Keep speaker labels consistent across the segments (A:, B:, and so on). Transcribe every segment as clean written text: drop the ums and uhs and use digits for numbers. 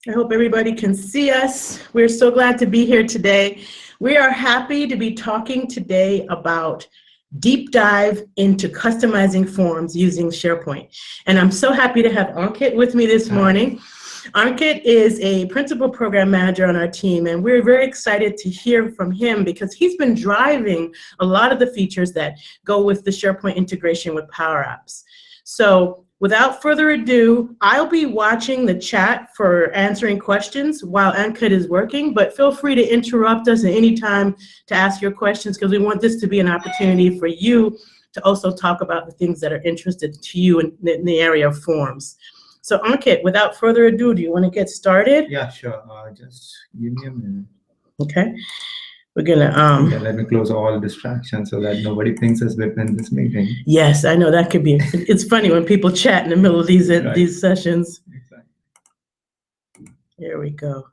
A: I hope everybody can see us. We're so glad to be here today. We are happy to be talking today about deep dive into customizing forms using SharePoint. And I'm so happy to have Ankit with me this morning. Ankit is a principal program manager on our team, and we're very excited to hear from him because he's been driving a lot of the features that go with the SharePoint integration with Power Apps. So without further ado, I'll be watching the chat for answering questions while Ankit is working, but feel free to interrupt us at any time to ask your questions because we want this to be an opportunity for you to also talk about the things that are interested to you in the area of forms. So Ankit, without further ado, do you want to get started?
B: Yeah, sure. Just give me a minute.
A: Okay. We're gonna
B: Yeah, let me close all distractions so that nobody thinks us within this meeting.
A: Yes, I know that could be. It's funny when people chat in the middle of these these sessions.
B: Exactly.
A: There we go.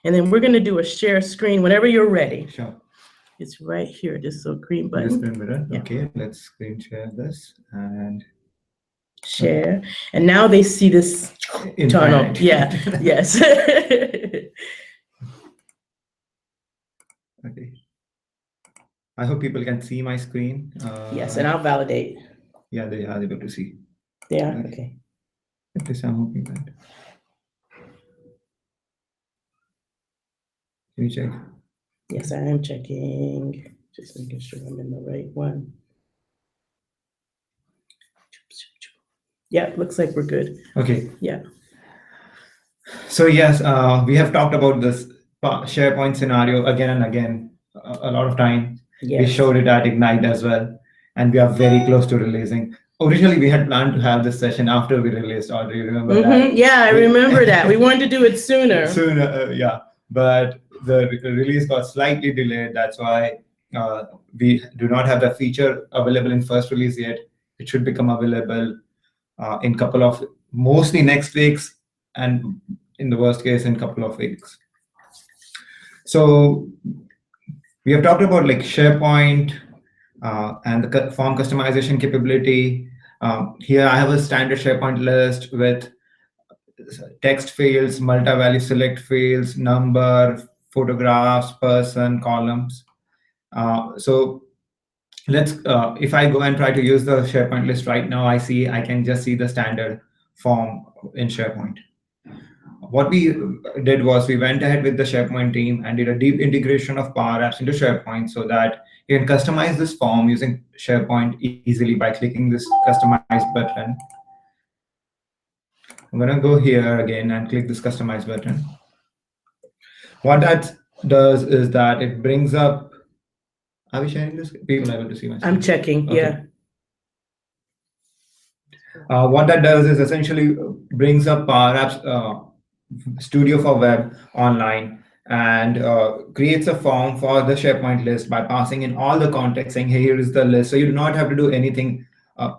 A: And then we're gonna do a share screen whenever you're ready.
B: Sure.
A: It's right here. This little green button.
B: This screen mirror.
A: Yeah.
B: Okay, let's screen share this and
A: share. Okay. And now they see this tunnel. Yeah. Yes.
B: Okay. I hope people can see my screen.
A: Yes, and I'll validate.
B: Yeah, they are able to see.
A: They are? Okay.
B: At least I'm hoping that. Can you check?
A: Yes, I am checking. Just making sure I'm in the right one. Yeah, looks like we're good.
B: Okay.
A: Yeah.
B: So yes, we have talked about this SharePoint scenario again and again a lot of time. Yes. We showed it at Ignite as well, and we are very close to releasing. Originally, we had planned to have this session after we released. Or do you remember that?
A: Yeah, I remember that. We wanted to do it sooner.
B: Yeah. But the release got slightly delayed. That's why we do not have the feature available in first release yet. It should become available in couple of, mostly next weeks, and in the worst case, in couple of weeks. So we have talked about like SharePoint and the form customization capability. Here I have a standard SharePoint list with text fields, multi-value select fields, number, photographs, person, columns. So let's, if I go and try to use the SharePoint list right now, I can just see the standard form in SharePoint. What we did was we went ahead with the SharePoint team and did a deep integration of Power Apps into SharePoint so that you can customize this form using SharePoint easily by clicking this customize button. I'm going to go here again and click this customize button. What that does is that it brings up, are we sharing this? People are able to see my screen?
A: I'm checking, okay.
B: Yeah. What that does is essentially brings up Power Apps Studio for Web online and creates a form for the SharePoint list by passing in all the context, saying, hey, here is the list. So you do not have to do anything.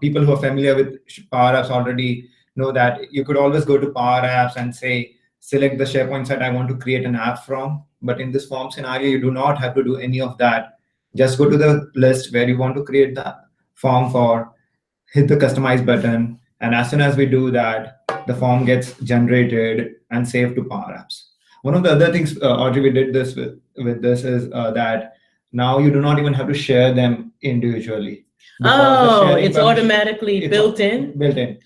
B: People who are familiar with Power Apps already know that you could always go to Power Apps and say, select the SharePoint site I want to create an app from. But in this form scenario, you do not have to do any of that. Just go to the list where you want to create the form for, hit the customize button. And as soon as we do that, the form gets generated and saved to Power Apps. One of the other things, Audrey, we did this with this is that now you do not even have to share them individually.
A: Oh, it's automatically built in?
B: Built in.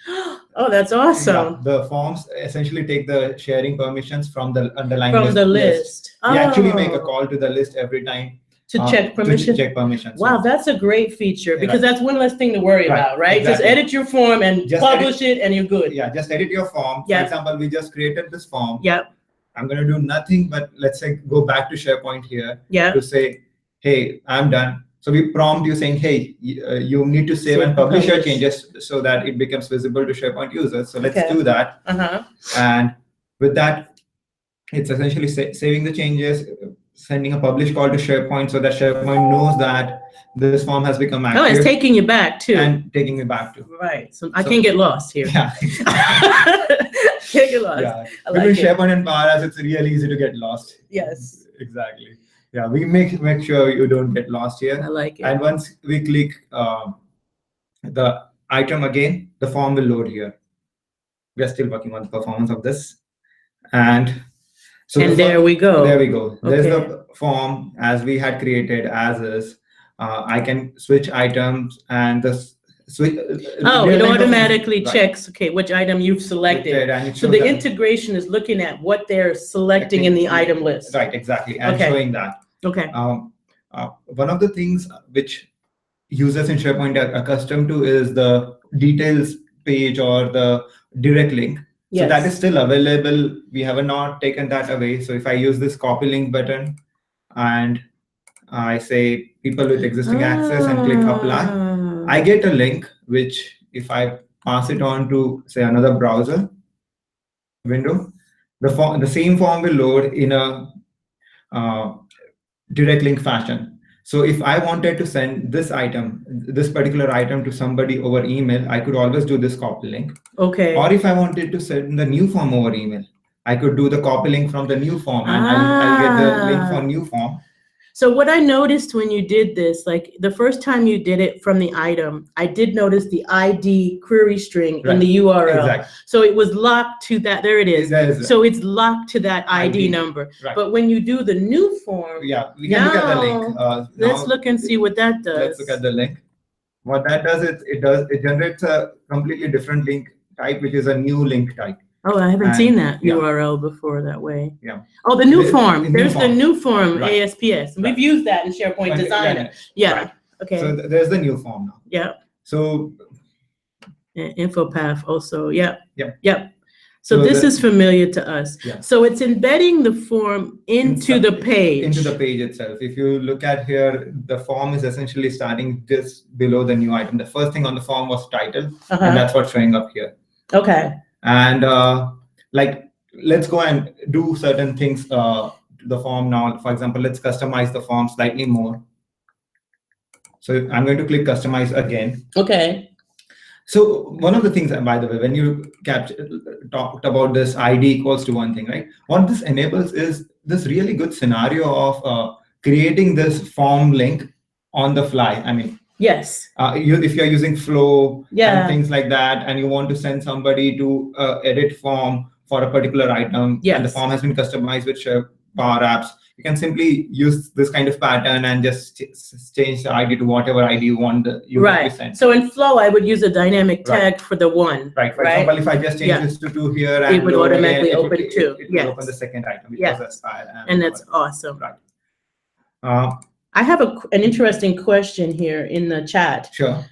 A: Oh, that's awesome.
B: Yeah, the forms essentially take the sharing permissions from the underlying
A: from the list.
B: We actually make a call to the list every time.
A: To check permissions?
B: To check permissions.
A: Wow, that's a great feature because that's one less thing to worry about, right?
B: Exactly.
A: Just edit your form and just publish it and you're good.
B: Yeah, just edit your form. For example, we just created this form.
A: Yep.
B: I'm going to do nothing but let's say go back to SharePoint here to say, hey, I'm done. So we prompt you saying, hey, you need to save and publish your changes so that it becomes visible to SharePoint users. So let's do that. And with that, it's essentially saving the changes, sending a publish call to SharePoint so that SharePoint knows that this form has become active.
A: Oh, it's taking you back too.
B: And taking me back too.
A: Right. So I can't get lost here.
B: Yeah.
A: Can't get lost.
B: Yeah. Between SharePoint and Power Apps, it's really easy to get lost.
A: Yes.
B: Exactly. Yeah, we make sure you don't get lost here.
A: I like it.
B: And once we click the item again, the form will load here. We are still working on the performance of this. And so
A: And there we go.
B: There we go. There's
A: Okay.
B: the form as we had created as is. I can switch items and the switch.
A: Oh, it automatically
B: Right.
A: checks, okay, which item you've selected.
B: And it
A: So
B: shows
A: the
B: that-
A: integration is looking at what they're selecting in the item list.
B: Right, exactly, and
A: Okay.
B: showing that.
A: Okay.
B: One of the things which users in SharePoint are accustomed to is the details page or the direct link. So
A: Yes.
B: that is still available. We have not taken that away. So if I use this copy link button and I say people with existing access and click apply, I get a link, which if I pass it on to say another browser window, the same form will load in a direct link fashion. So if I wanted to send this particular item to somebody over email, I could always do this copy link.
A: Okay.
B: Or if I wanted to send the new form over email, I could do the copy link from the new form and I'll get the link for new form.
A: So what I noticed when you did this, like the first time you did it from the item, I did notice the ID query string in the URL.
B: Exactly.
A: So it was locked to that. There it is. So it's locked to that ID number.
B: Right.
A: But when you do the new form,
B: yeah, we can look at the link.
A: Let's look and see what that does.
B: Let's look at the link. What that does is it generates a completely different link type, which is a new link type.
A: Oh, I haven't seen that URL before that way.
B: Yeah.
A: Oh, the new form. There's the new form,
B: Right.
A: ASPS. We've used that in SharePoint Designer. Yeah.
B: Right.
A: Okay.
B: So there's the new form now.
A: Yeah.
B: So
A: and InfoPath also. Yeah.
B: Yep.
A: Yep. So this is familiar to us.
B: Yeah.
A: So it's embedding the form into the page.
B: Into the page itself. If you look at here, the form is essentially starting just below the new item. The first thing on the form was title, and that's what's showing up here.
A: Okay.
B: And let's go and do certain things to the form now. For example, let's customize the form slightly more. So I'm going to click customize again.
A: Okay.
B: So one of the things, by the way, when you talked about this ID equals to one thing, right? What this enables is this really good scenario of creating this form link on the fly. I mean,
A: yes.
B: If you're using Flow
A: Yeah.
B: and things like that, and you want to send somebody to edit form for a particular item,
A: yes.
B: and the form has been customized with Power Apps, you can simply use this kind of pattern and just change the ID to whatever ID you want to send.
A: So in Flow, I would use a dynamic tag for the one.
B: Right. For example, if I just change this to 2 here, and
A: it would automatically open 2.
B: It would open the second item.
A: Yes. And that's awesome.
B: Right.
A: I have an interesting question here in the chat.
B: Sure.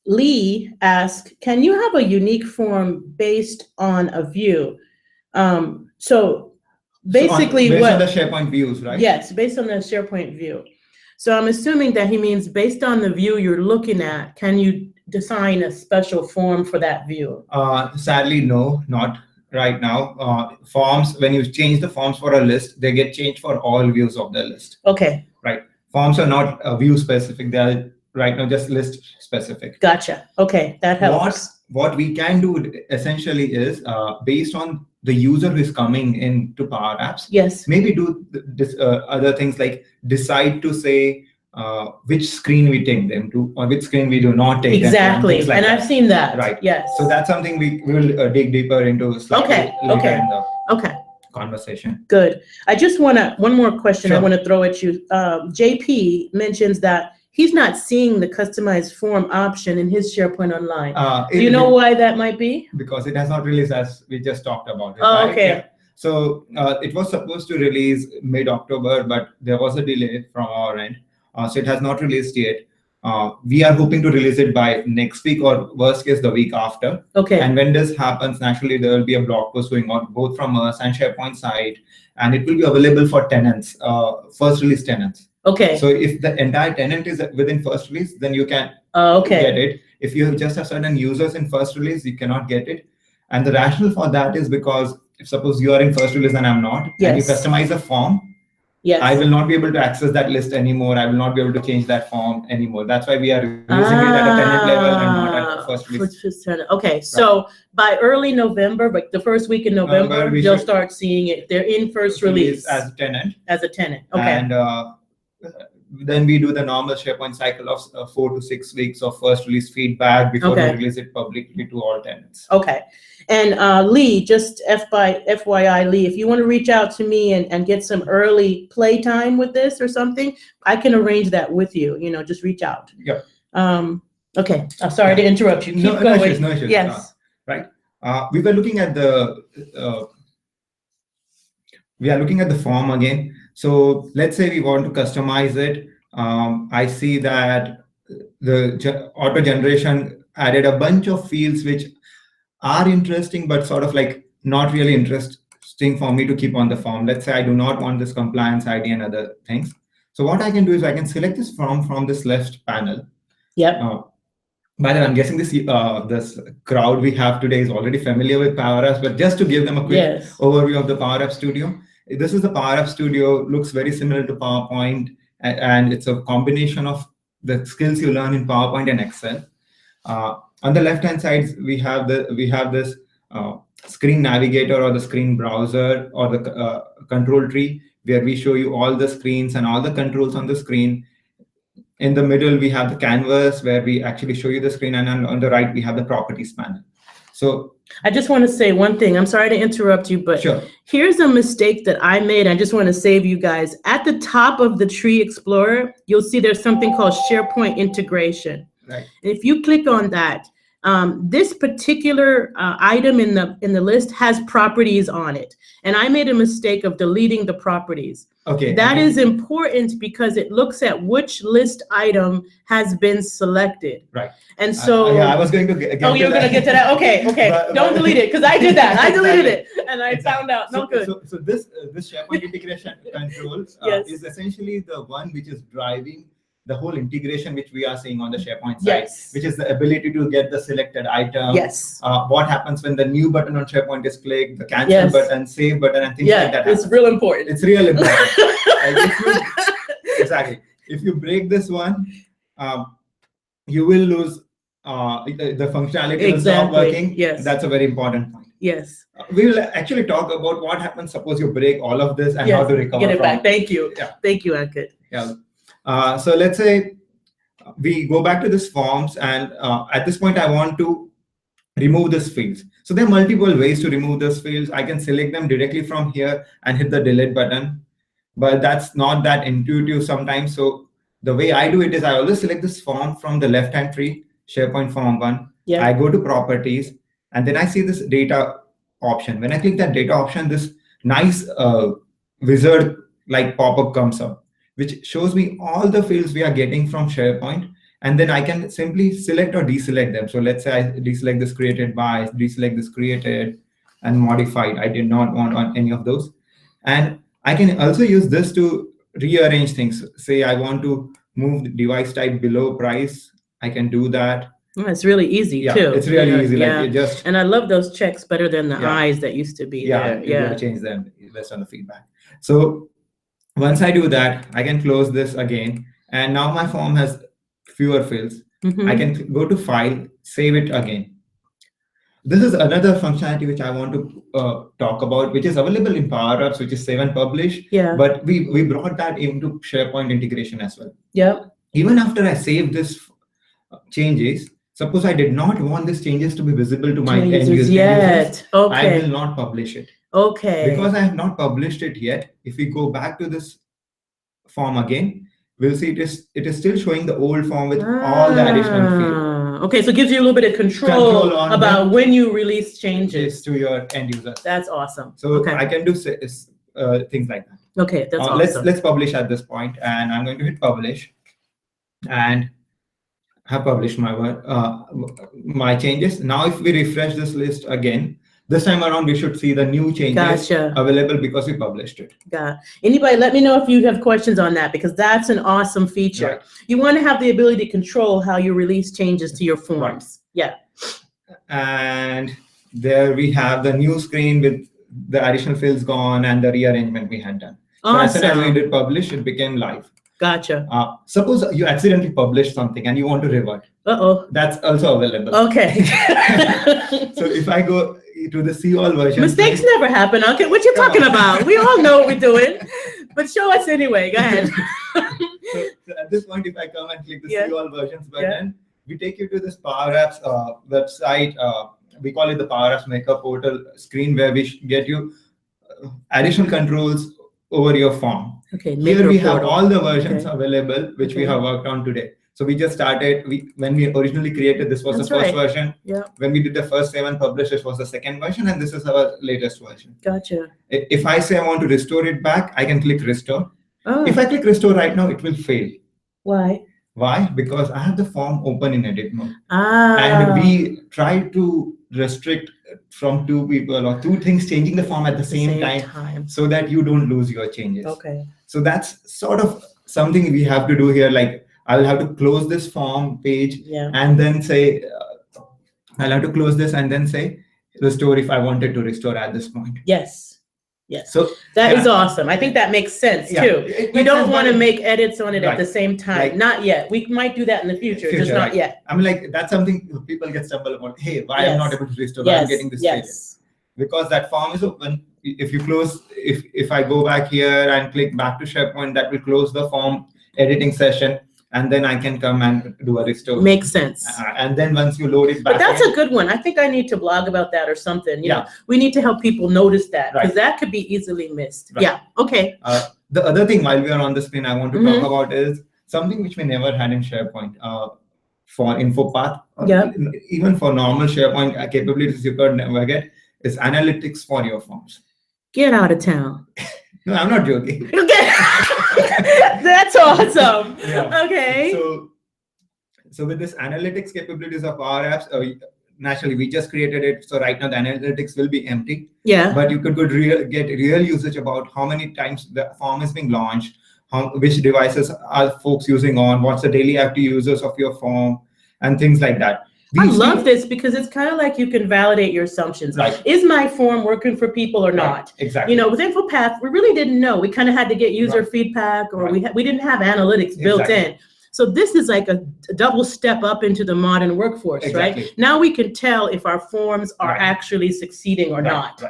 A: Lee asked, can you have a unique form based on a view? So basically
B: based on the SharePoint views, right?
A: Yes, based on the SharePoint view. So I'm assuming that he means based on the view you're looking at, can you design a special form for that view?
B: Sadly, no, not right now. Forms, when you change the forms for a list, they get changed for all views of the list.
A: Okay.
B: Right. Forms are not view specific. They are right now just list specific.
A: Gotcha. Okay, that helps.
B: What we can do essentially is based on the user who is coming into Power Apps.
A: Yes.
B: Maybe do this other things like decide to say which screen we take them to or which screen we do not take
A: exactly.
B: them to.
A: And I've seen that.
B: Right.
A: Yes.
B: So that's something we will dig deeper into slightly later in the conversation.
A: Good. I just want to, one more question I want to throw at you. JP mentions that he's not seeing the customized form option in his SharePoint Online. Do you know why that might be?
B: Because it has not released as we just talked about it.
A: Oh,
B: right?
A: okay.
B: Yeah. So it was supposed to release mid-October, but there was a delay from our end. So it has not released yet. We are hoping to release it by next week or worst case the week after.
A: Okay.
B: And when this happens, naturally there will be a blog post going out both from us and SharePoint site, and it will be available for tenants, first release tenants.
A: Okay.
B: So if the entire tenant is within first release, then you can get it. If you just have certain users in first release, you cannot get it. And the rationale for that is because if suppose you are in first release and I'm not, and you customize a form, I will not be able to access that list anymore. I will not be able to change that form anymore. That's why we are releasing it at a tenant level and not at the first release.
A: Okay, so by early November, like the first week in November, you'll start seeing it. They're in first release
B: as a tenant.
A: As a tenant. Okay.
B: And then we do the normal SharePoint cycle of 4 to 6 weeks of first release feedback before we release it publicly to all tenants.
A: Okay. And Lee, just FYI, Lee, if you want to reach out to me and get some early play time with this or something, I can arrange that with you. You know, just reach out.
B: Yeah.
A: Okay. I'm sorry to interrupt you. Keep going.
B: No issues, no issues.
A: Yes.
B: Right. We were looking at the form again. So let's say we want to customize it. I see that the auto generation added a bunch of fields which are interesting, but sort of like not really interesting for me to keep on the form. Let's say I do not want this compliance ID and other things. So what I can do is I can select this form from this left panel.
A: Yep.
B: By the way, I'm guessing this crowd we have today is already familiar with Power Apps, but just to give them a quick overview of the Power App Studio. This is the Power App Studio, looks very similar to PowerPoint, and it's a combination of the skills you learn in PowerPoint and Excel. On the left-hand side, we have this screen navigator or the screen browser or the control tree, where we show you all the screens and all the controls on the screen. In the middle, we have the canvas where we actually show you the screen, and on the right, we have the properties panel. So
A: I just want to say one thing. I'm sorry to interrupt you, but here's a mistake that I made. I just want to save you guys. At the top of the Tree Explorer, you'll see there's something called SharePoint Integration.
B: Right.
A: And if you click on that, this particular item in the list has properties on it. And I made a mistake of deleting the properties.
B: Okay.
A: That is important because it looks at which list item has been selected.
B: Right.
A: And so
B: yeah, I was going to get
A: oh, you're going to get to that? Okay, okay. Don't delete it, because I did that. I deleted it, and I found out no good.
B: So this SharePoint integration control is essentially the one which is driving the whole integration which we are seeing on the SharePoint side, which is the ability to get the selected item. What happens when the new button on SharePoint is clicked, the cancel button, save button, and things like that.
A: It's real important.
B: It's real important. Exactly. If you break this one, you will lose the functionality will stop working. That's a very important point. We will actually talk about what happens suppose you break all of this and how to recover
A: get it back. Thank you. Thank you, Ankit.
B: So let's say we go back to this forms, and at this point I want to remove this fields. So there are multiple ways to remove those fields. I can select them directly from here and hit the delete button, but that's not that intuitive sometimes. So the way I do it is I always select this form from the left-hand tree, SharePoint Form 1. I go to Properties, and then I see this data option. When I click that data option, this nice wizard-like pop-up comes up, which shows me all the fields we are getting from SharePoint. And then I can simply select or deselect them. So let's say I deselect this created by, deselect this created and modified. I did not want on any of those. And I can also use this to rearrange things. Say I want to move the device type below price. I can do that.
A: It's really easy too.
B: It's really easy. Like you just,
A: and I love those checks better than the eyes that used to be there.
B: You change them based on the feedback. So once I do that, I can close this again. And now my form has fewer fields. I can go to File, save it again. This is another functionality which I want to talk about, which is available in Power Apps, which is save and publish. But we brought that into SharePoint integration as well. Even after I save this changes, suppose I did not want these changes to be visible to my end users yet. I will not publish it. Because I have not published it yet, if we go back to this form again, we'll see it is still showing the old form with all the additional fields.
A: So it gives you a little bit of control about when you release changes
B: to your end users.
A: That's awesome.
B: So I can do things like that.
A: That's awesome.
B: Let's publish at this point, and I'm going to hit publish, and have published my changes. Now, if we refresh this list again, this time around, we should see the new changes available because we published it.
A: Anybody, let me know if you have questions on that, because that's an awesome feature. You want to have the ability to control how you release changes to your forms.
B: And there we have the new screen with the additional fields gone and the rearrangement we had done. So as soon as we did publish, it became live. Suppose you accidentally publish something and you want to revert. That's also available.
A: So
B: if I go to the see all version.
A: Mistakes never happen, Ankit. What you talking about? We all know what we're doing. But show us anyway. Go ahead.
B: at this point, if I come and click the
A: Yeah.
B: See All Versions
A: Yeah.
B: button, we take you to this Power Apps website. We call it the Power Apps Maker portal screen, where we get you additional controls over your form.
A: Okay.
B: Here
A: Maker
B: we have
A: portal.
B: all the versions
A: Okay.
B: available, which we
A: Okay.
B: have worked on today. So we just started, when we originally created, this was
A: That's
B: the first
A: right.
B: version.
A: Yeah.
B: When we did the first 7 published, this was the second version, and this is our latest version.
A: Gotcha.
B: If I say I want to restore it back, I can click restore.
A: Oh,
B: If I click restore right now, it will fail.
A: why?
B: Why? Because I have the form open in edit mode.
A: Ah.
B: And we try to restrict from 2 people or 2 things changing the form at the same time, so that you don't lose your changes.
A: Okay.
B: So that's sort of something we have to do here. Like, I'll have to close this form page,
A: Yeah.
B: and then say, I'll have to close this and then say restore if I wanted to restore at this point.
A: Yes. Yes.
B: So
A: that is awesome. I think that makes sense too. You don't want to make edits on it at the same time.
B: Like,
A: not yet. We might do that in the future, just not yet.
B: I mean, like, that's something people get stumbled about. Hey, why I'm not able to restore? Why I'm getting this failure? Because that form is open. If you close, if I go back here and click back to SharePoint, that will close the form editing session, and then I can come and do a restore.
A: Makes sense.
B: And then once you load it back.
A: But that's a good one. I think I need to blog about that or something. You know, we need to help people notice that, because that could be easily missed. Right. Yeah. Okay.
B: The other thing, while we are on the screen, I want to talk about is something which we never had in SharePoint. For InfoPath, even for normal SharePoint capabilities you could never get, is analytics for your forms.
A: Get out of town.
B: No, I'm not joking.
A: Okay. That's awesome.
B: Yeah.
A: Okay.
B: So with this analytics capabilities of our apps, naturally we just created it. So right now the analytics will be empty.
A: Yeah.
B: But you could get real usage about how many times the form is being launched, which devices are folks using on, what's the daily active users of your form, and things like that.
A: I love this because it's kind of like you can validate your assumptions.
B: Right.
A: Is my form working for people or not?
B: Exactly.
A: You know, with InfoPath, we really didn't know. We kind of had to get user feedback, or we didn't have analytics built in. So this is like a double step up into the modern workforce, right? Now we can tell if our forms are actually succeeding or not.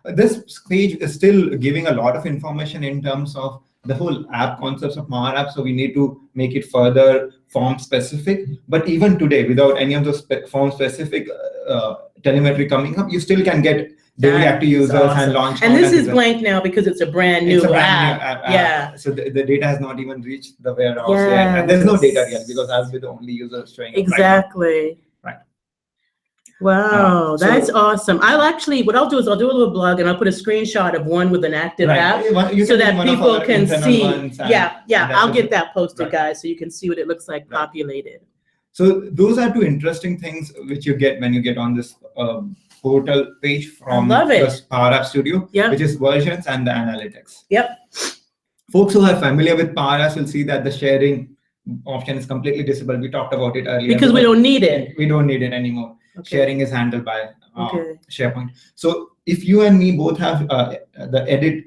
B: This page is still giving a lot of information in terms of the whole app concepts of Power Apps, so we need to make it further form specific. But even today, without any of those form specific telemetry coming up, you still can get daily active users and launch.
A: And this is blank now because it's a brand new
B: app.
A: Yeah.
B: So the data has not even reached the warehouse yet, and there's no data yet because I'll be the only user showing up.
A: Exactly.
B: Right.
A: Wow, that's awesome. I'll actually, what I'll do is I'll do a little blog and I'll put a screenshot of one with an active app so that people can see. I'll get that posted, guys, so you can see what it looks like populated.
B: So those are 2 interesting things which you get when you get on this portal page from the Power App Studio, which is versions and the analytics.
A: Yep.
B: Folks who are familiar with Power Apps will see that the sharing option is completely disabled. We talked about it earlier.
A: Because we don't need it.
B: We don't need it anymore. Sharing is handled by SharePoint. So if you and me both have the edit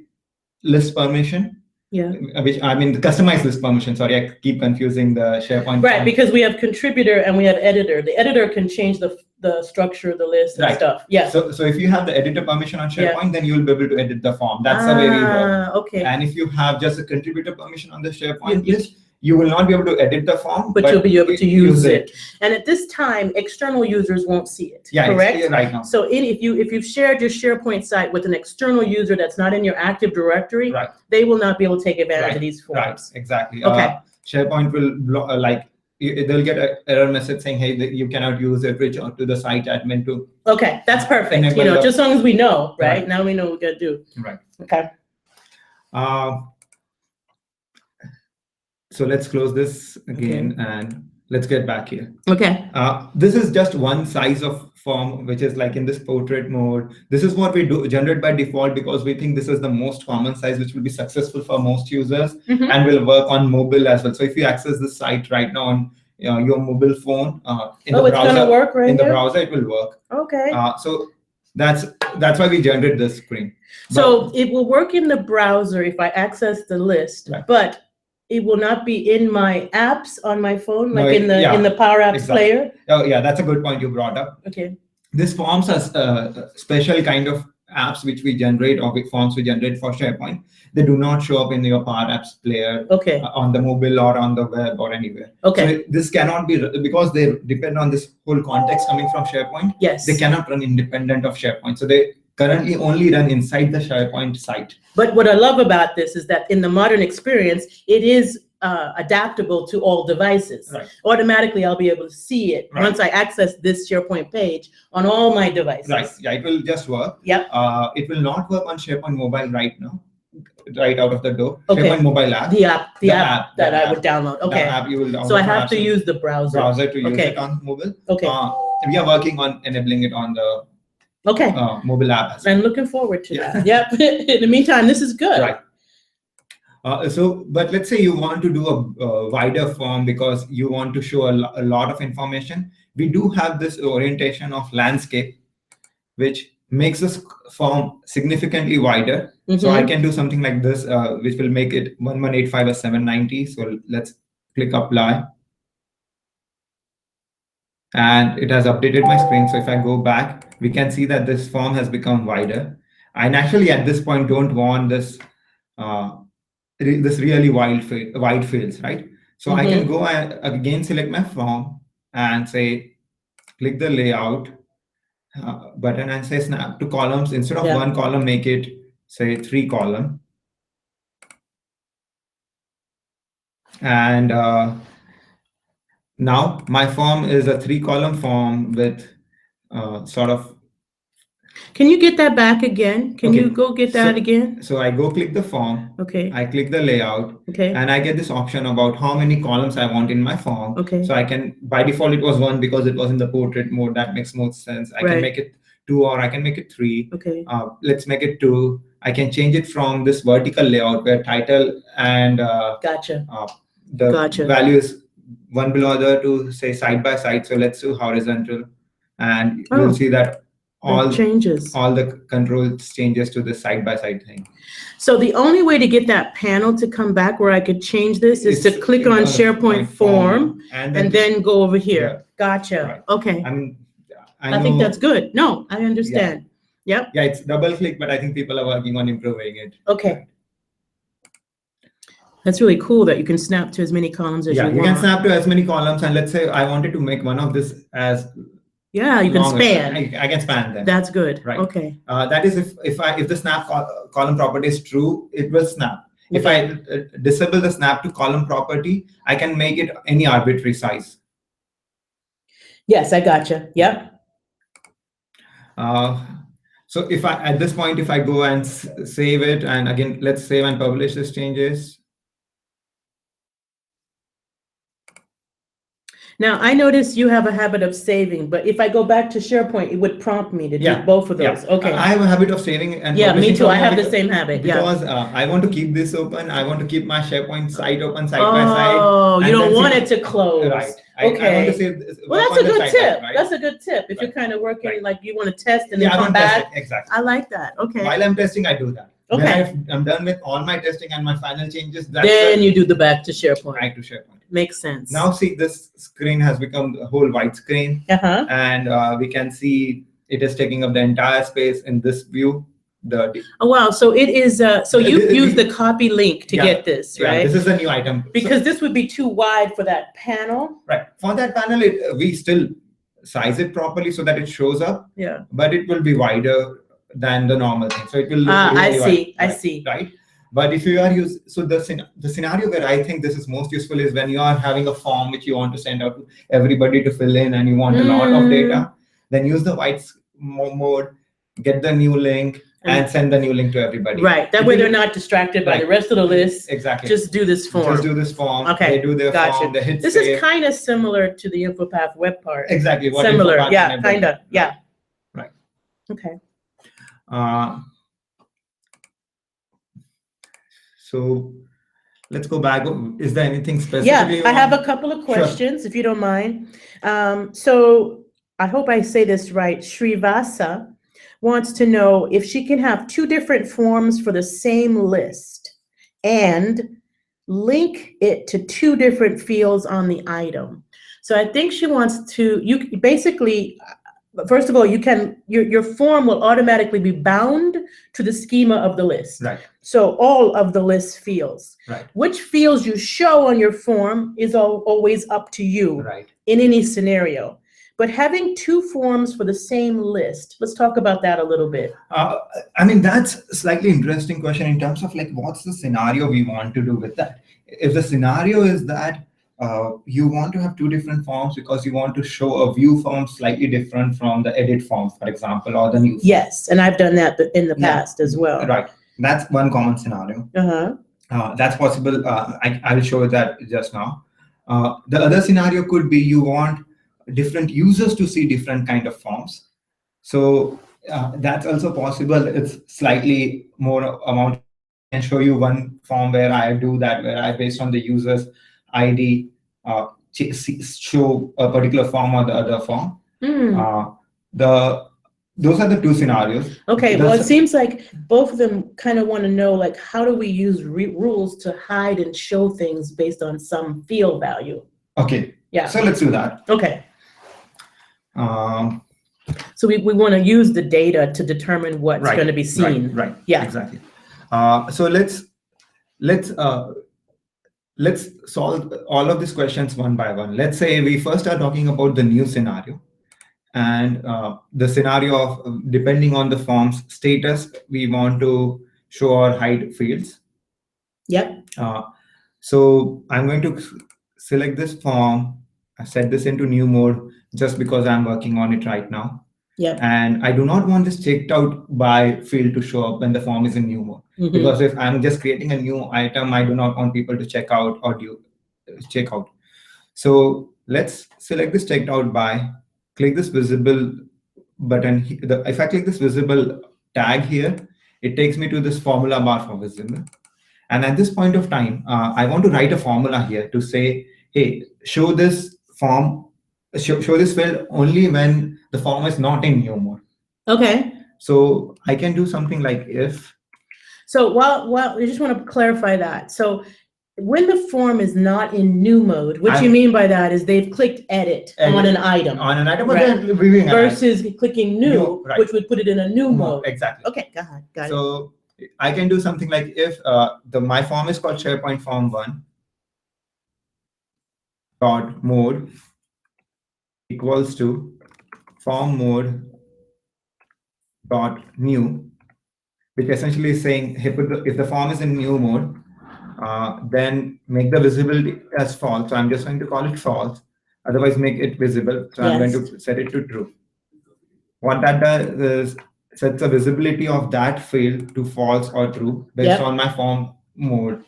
B: list permission, which I mean the customized list permission. Sorry, I keep confusing the SharePoint.
A: Right, because we have contributor and we have editor. The editor can change the structure of the list and stuff. Yeah.
B: So if you have the editor permission on SharePoint, then you'll be able to edit the form. That's the way we work.
A: Okay.
B: And if you have just a contributor permission on the SharePoint list, you will not be able to edit the form,
A: but you'll be able to use it. And at this time, external users won't see it. Correct?
B: It's right now.
A: So if you've shared your SharePoint site with an external user that's not in your Active Directory, they will not be able to take advantage of these forms.
B: Right. Exactly.
A: Okay.
B: SharePoint will they'll get an error message saying, hey, you cannot use it, reach out to the site admin to.
A: Okay, that's perfect. You know, just as long as we know, right? Now we know what we got to do.
B: Right.
A: Okay.
B: So let's close this again and let's get back here.
A: Okay.
B: This is just one size of form, which is like in this portrait mode. This is what we do generate by default because we think this is the most common size, which will be successful for most users and will work on mobile as well. So if you access this site right now on your mobile phone in the browser,
A: it's gonna work right
B: in the browser, it will work.
A: Okay.
B: So that's why we generate this screen.
A: So it will work in the browser if I access the list, but it will not be in my apps on my phone, like in the Power Apps player.
B: Oh yeah, that's a good point you brought up.
A: Okay.
B: This forms a special kind of apps which we generate or forms we generate for SharePoint, they do not show up in your Power Apps player
A: Okay.
B: On the mobile or on the web or anywhere.
A: Okay.
B: So this cannot be, because they depend on this whole context coming from SharePoint.
A: Yes.
B: They cannot run independent of SharePoint. So they currently only run inside the SharePoint site.
A: But what I love about this is that in the modern experience, it is adaptable to all devices.
B: Right.
A: Automatically, I'll be able to see it once I access this SharePoint page on all my devices.
B: Right. Yeah, it will just work.
A: Yep.
B: It will not work on SharePoint Mobile right now, right out of the door.
A: Okay.
B: SharePoint Mobile app.
A: The app that I would download. Okay.
B: The app you will download.
A: So I have to use the browser.
B: To use it on mobile.
A: Okay.
B: We are working on enabling it on the mobile app as well.
A: I'm looking forward to that. Yep. In the meantime, this is good.
B: Right. But let's say you want to do a wider form because you want to show a lot of information. We do have this orientation of landscape, which makes this form significantly wider. So I can do something like this, which will make it 1185 or 790. So let's click apply. And it has updated my screen. So if I go back, we can see that this form has become wider. And actually at this point, don't want this really wide fields, right? So I can go and again select my form and say, click the layout button and say snap to columns. Instead of one column, make it say 3 column. And now my form is a 3-column form with sort of.
A: Can you get that back again? Can you go get that again?
B: So I go click the form.
A: Okay.
B: I click the layout.
A: Okay.
B: And I get this option about how many columns I want in my form.
A: Okay.
B: So I can, by default, it was 1 because it was in the portrait mode. That makes more sense. I can make it 2 or I can make it 3.
A: Okay.
B: Let's make it 2. I can change it from this vertical layout where title and the value is one below other to say side by side. So let's do horizontal, and you'll see that all the controls changes to the side by side thing.
A: So the only way to get that panel to come back where I could change this is to click on SharePoint form and then go over here. Gotcha. Right. Okay.
B: I mean,
A: I think that's good. No, I understand. Yep.
B: Yeah, it's double click, but I think people are working on improving it.
A: Okay. That's really cool that you can snap to as many columns as you want.
B: Yeah, you can snap to as many columns, and let's say I wanted to make one of this as
A: you can span.
B: I can span them.
A: That's good.
B: Right.
A: Okay.
B: That is if the snap column property is true, it will snap. If I disable the snap to column property, I can make it any arbitrary size.
A: Yes, I gotcha. Yep.
B: So if at this point, if I go and save it, and again, let's save and publish these changes.
A: Now, I notice you have a habit of saving, but if I go back to SharePoint, it would prompt me to do both of those. Okay.
B: I have a habit of saving and
A: me too. I have the same habit.
B: Because I want to keep this open. I want to keep my SharePoint site open side by side.
A: Oh, you don't want it to close.
B: Right.
A: Okay.
B: I want to save this.
A: Well, that's a good tip. Right? That's a good tip. If you're kind of working like you want to test and then come back.
B: Exactly.
A: I like that. Okay.
B: While I'm testing, I do that.
A: Okay.
B: When I'm done with all my testing and my final changes,
A: then you do the back to SharePoint.
B: Back to SharePoint.
A: Makes sense.
B: Now see, this screen has become a whole white screen, and we can see it is taking up the entire space in this view. Oh
A: wow! So it is. So you use the copy link to get this, right?
B: Yeah, this is a new item
A: because this would be too wide for that panel.
B: Right. For that panel, we still size it properly so that it shows up.
A: Yeah.
B: But it will be wider than the normal thing, so it will look really wide,
A: I see.
B: Right. But if you are so the scenario where I think this is most useful is when you are having a form which you want to send out to everybody to fill in and you want a lot of data, then use the white mode, get the new link and send the new link to everybody.
A: Right. That way they're not distracted by the rest of the list.
B: Exactly.
A: Just do this form.
B: Just do this form.
A: Okay.
B: They do their form. They hit
A: this
B: save.
A: is kind of similar to the InfoPath web part.
B: Exactly.
A: Similar. Yeah. Kind of. Yeah.
B: Right.
A: Okay.
B: So let's go back. Is there anything specific?
A: Yeah, I have a couple of questions, if you don't mind. So I hope I say this right. Srivasa wants to know if she can have 2 different forms for the same list and link it to 2 different fields on the item. So I think she wants to, first of all, your form will automatically be bound to the schema of the list.
B: Right.
A: So all of the list fields.
B: Right.
A: Which fields you show on your form is always up to you.
B: Right.
A: In any scenario. But having two forms for the same list, let's talk about that a little bit.
B: I mean, that's a slightly interesting question in terms of like, what's the scenario we want to do with that? If the scenario is that you want to have two different forms because you want to show a view form slightly different from the edit form, for example, or the new form.
A: Yes, and I've done that in the past as well.
B: Right. That's one common scenario. That's possible. I will show that just now. The other scenario could be you want different users to see different kind of forms. So that's also possible. It's slightly more amount. I can show you one form where I do that, where I, based on the user's ID, show a particular form or the other form. Those are the two scenarios.
A: Okay, well, it seems like both of them kind of want to know, like, how do we use rules to hide and show things based on some field value?
B: Okay.
A: Yeah.
B: So let's do that.
A: Okay. So we want to use the data to determine what's going to be seen.
B: Right.
A: Yeah.
B: Exactly. So let's solve all of these questions one by one. Let's say we first are talking about the new scenario, and the scenario of depending on the form's status, we want to show or hide fields.
A: Yep.
B: So I'm going to select this form. I set this into new mode just because I'm working on it right now.
A: Yep.
B: And I do not want this checked out by field to show up when the form is in new mode. Because if I'm just creating a new item, I do not want people to check out or check out. So let's select this checked out by, click this visible button. If I click this visible tag here, it takes me to this formula bar for visible. And at this point of time, I want to write a formula here to say, hey, show this form, show this field only when the form is not in new mode.
A: Okay.
B: So I can do something like if.
A: So while I just want to clarify that. So when the form is not in new mode, what you mean by that is they've clicked edit on an item.
B: On an item,
A: right? Versus clicking new,
B: right,
A: which would put it in a new mode.
B: Exactly.
A: Okay, got it.
B: So I can do something like if my form is called SharePoint form 1 dot mode equals to form mode dot new, which essentially is saying, hey, if the form is in new mode, then make the visibility as false. So I'm just going to call it false. Otherwise, make it visible. So I'm going to set it to true. What that does is sets the visibility of that field to false or true based on my form mode.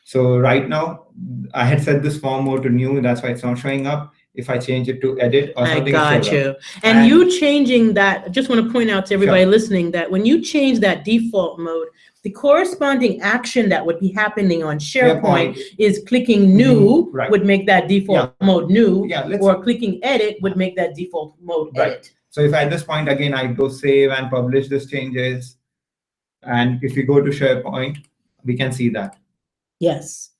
B: So right now, I had set this form mode to new. That's why it's not showing up. If I change it to edit or something,
A: I got you. And you changing that, I just want to point out to everybody listening that when you change that default mode, the corresponding action that would be happening on SharePoint is clicking new would make that default mode new, or clicking edit would make that default mode edit.
B: So if at this point, again, I go save and publish these changes, and if we go to SharePoint, we can see that.
A: Yes.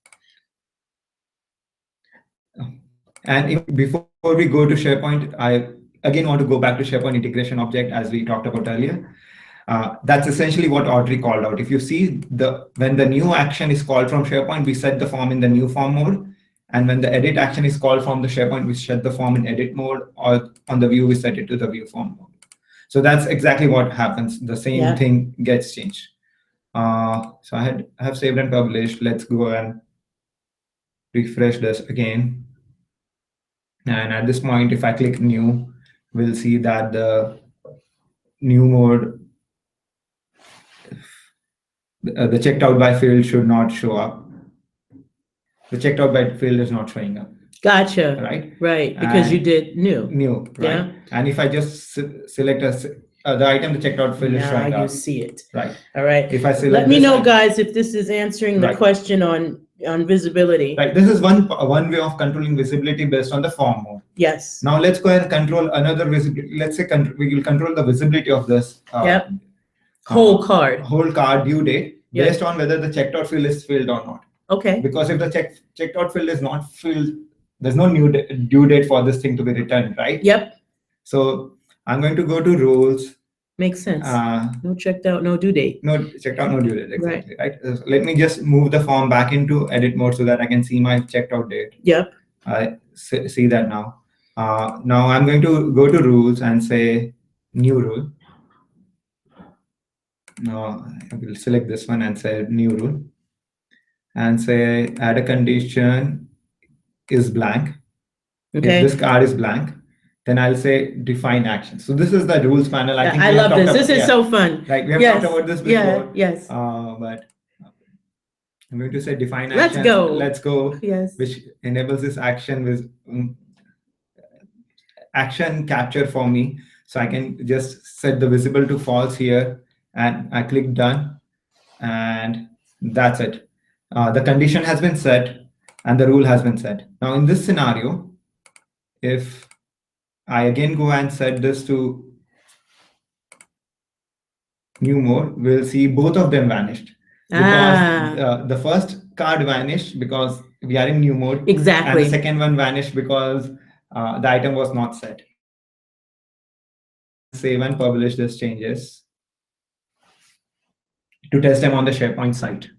B: And before we go to SharePoint, I again want to go back to SharePoint integration object as we talked about earlier. That's essentially what Audrey called out. If you see when the new action is called from SharePoint, we set the form in the new form mode. And when the edit action is called from the SharePoint, we set the form in edit mode, or on the view, we set it to the view form mode. So that's exactly what happens. The same thing gets changed. So I have saved and published. Let's go and refresh this again. And at this point, if I click new, we'll see that the new mode, the checked out by field should not show up. The checked out by field is not showing up.
A: Gotcha.
B: Right?
A: Right, because you did new.
B: New, right? Yeah. And if I just select the item, the checked out field is showing up.
A: Now you see it.
B: Right.
A: All right.
B: If I select
A: Let me know, guys, if this is answering the question on visibility.
B: Right. This is one way of controlling visibility based on the form mode.
A: Yes.
B: Now let's go ahead and control another visibility. Let's say we will control the visibility of this.
A: Whole card
B: due date based on whether the checked out field is filled or not.
A: Okay.
B: Because if the checked out field is not filled, there's no new due date for this thing to be returned, right?
A: Yep.
B: So I'm going to go to rules.
A: Makes sense. No checked out, no due date.
B: No checked out, no due date. Exactly, right? Let me just move the form back into edit mode so that I can see my checked out date.
A: Yep.
B: I see that now. Now I'm going to go to rules and say new rule. Now I will select this one and say new rule and say add a condition is blank.
A: Okay.
B: If this card is blank, then I'll say define action. So this is the rules panel. I think
A: I love this. This is so fun.
B: Like we have talked about this before.
A: Yes.
B: But I'm going to say define action.
A: Let's go.
B: Let's go.
A: Yes.
B: Which enables this action with action capture for me. So I can just set the visible to false here, and I click done, and that's it. The condition has been set and the rule has been set. Now in this scenario, if I again go and set this to new mode, we'll see both of them vanished. Because the first card vanished because we are in new mode.
A: Exactly.
B: And the second one vanished because the item was not set. Save and publish these changes to test them on the SharePoint site.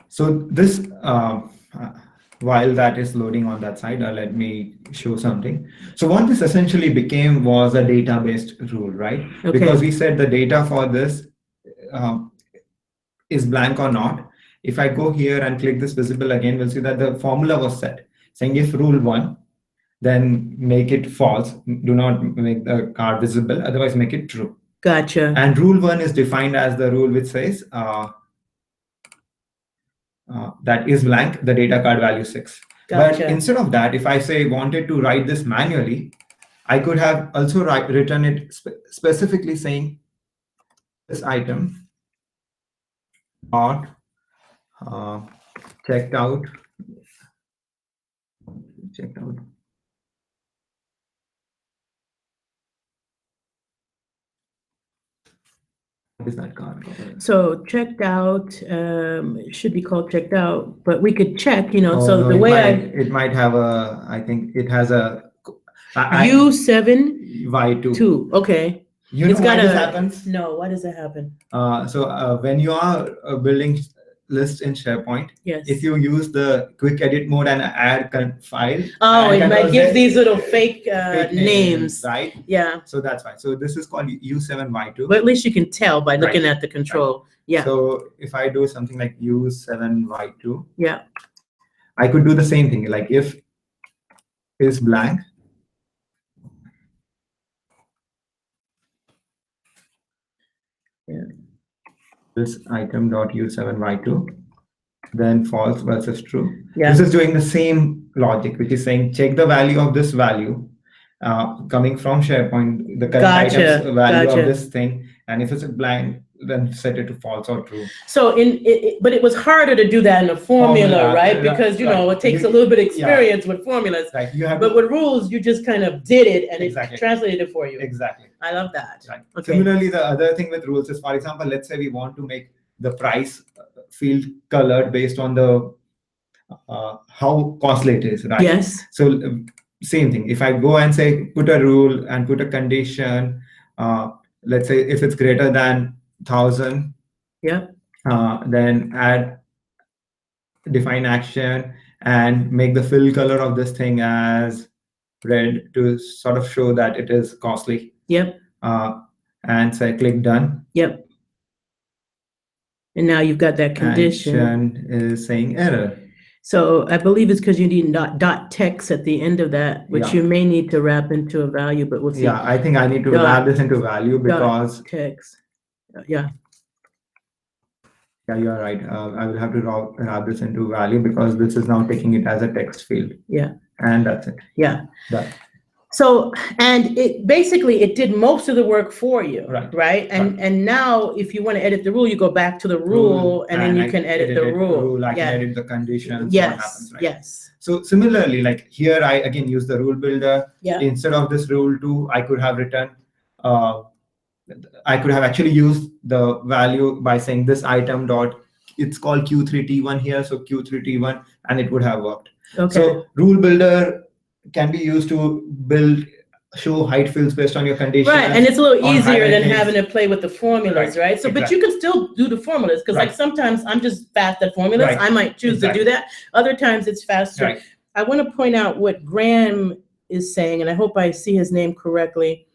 B: So this, while that is loading on that side, let me show something. So what this essentially became was a data-based rule, right?
A: Okay.
B: Because we said the data for this is blank or not. If I go here and click this visible again, we'll see that the formula was set, saying if rule 1, then make it false. Do not make the card visible, otherwise make it true.
A: Gotcha.
B: And rule 1 is defined as the rule which says that is blank, the data card value 6.
A: Gotcha.
B: But instead of that, if I say wanted to write this manually, I could have also written it specifically saying this item dot checked out. What is that card?
A: So checked out should be called checked out, but we could check, so the way
B: it might have a, I think it has a
A: U7Y2. Okay.
B: You know why this happens?
A: No, why does that happen?
B: So when you are building lists in SharePoint,
A: yes,
B: if you use the quick edit mode and add file,
A: it might give these little fake names,
B: right?
A: Yeah.
B: So that's why. So this is called U7Y2.
A: But at least you can tell by looking at the control. Right. Yeah.
B: So if I do something like U7Y2,
A: yeah,
B: I could do the same thing. Like if is blank, this item dot U7Y2, then false versus true. Yeah. This is doing the same logic, which is saying check the value of this value coming from SharePoint, the current item's value of this thing, and if it's a blank, then set it to false or true.
A: So but it was harder to do that in a formula, right? Because it takes a little bit of experience with formulas.
B: Right.
A: But with rules, you just kind of did it and it translated it for you.
B: Exactly.
A: I love that.
B: Right. Okay. Similarly, the other thing with rules is, for example, let's say we want to make the price field colored based on the how costly it is, right?
A: Yes.
B: So same thing. If I go and say put a rule and put a condition, let's say if it's greater than 1,000,
A: yeah,
B: then add define action and make the fill color of this thing as red to sort of show that it is costly.
A: Yep.
B: And say click done.
A: Yep. And now you've got that condition.
B: Action is saying error.
A: So I believe it's because you need dot text at the end of that, which you may need to wrap into a value, but we'll see.
B: Yeah, I think I need to wrap this into value because
A: text. Yeah.
B: Yeah, you're right. I will have to wrap this into value because this is now taking it as a text field.
A: Yeah.
B: And that's it.
A: Yeah.
B: Done.
A: So, and it did most of the work for you, right? And now if you want to edit the rule, you go back to the rule and then you can edit the rule.
B: I can edit the conditions.
A: Yes.
B: What happens, right?
A: Yes.
B: So similarly, like here, I again use the rule builder.
A: Yeah.
B: Instead of this rule 2, I could have written, I could have actually used the value by saying this item dot it's called Q3T1 here, so Q3T1, and it would have worked.
A: Okay.
B: So rule builder can be used to show height fields based on your conditions.
A: Right, and it's a little
B: on
A: easier than
B: highlighting.
A: having to play with the formulas, right? So, but you can still do the formulas, because like sometimes I'm just fast at formulas. I might choose to do that. Other times it's faster. I want to point out what Graham is saying, and I hope I see his name correctly.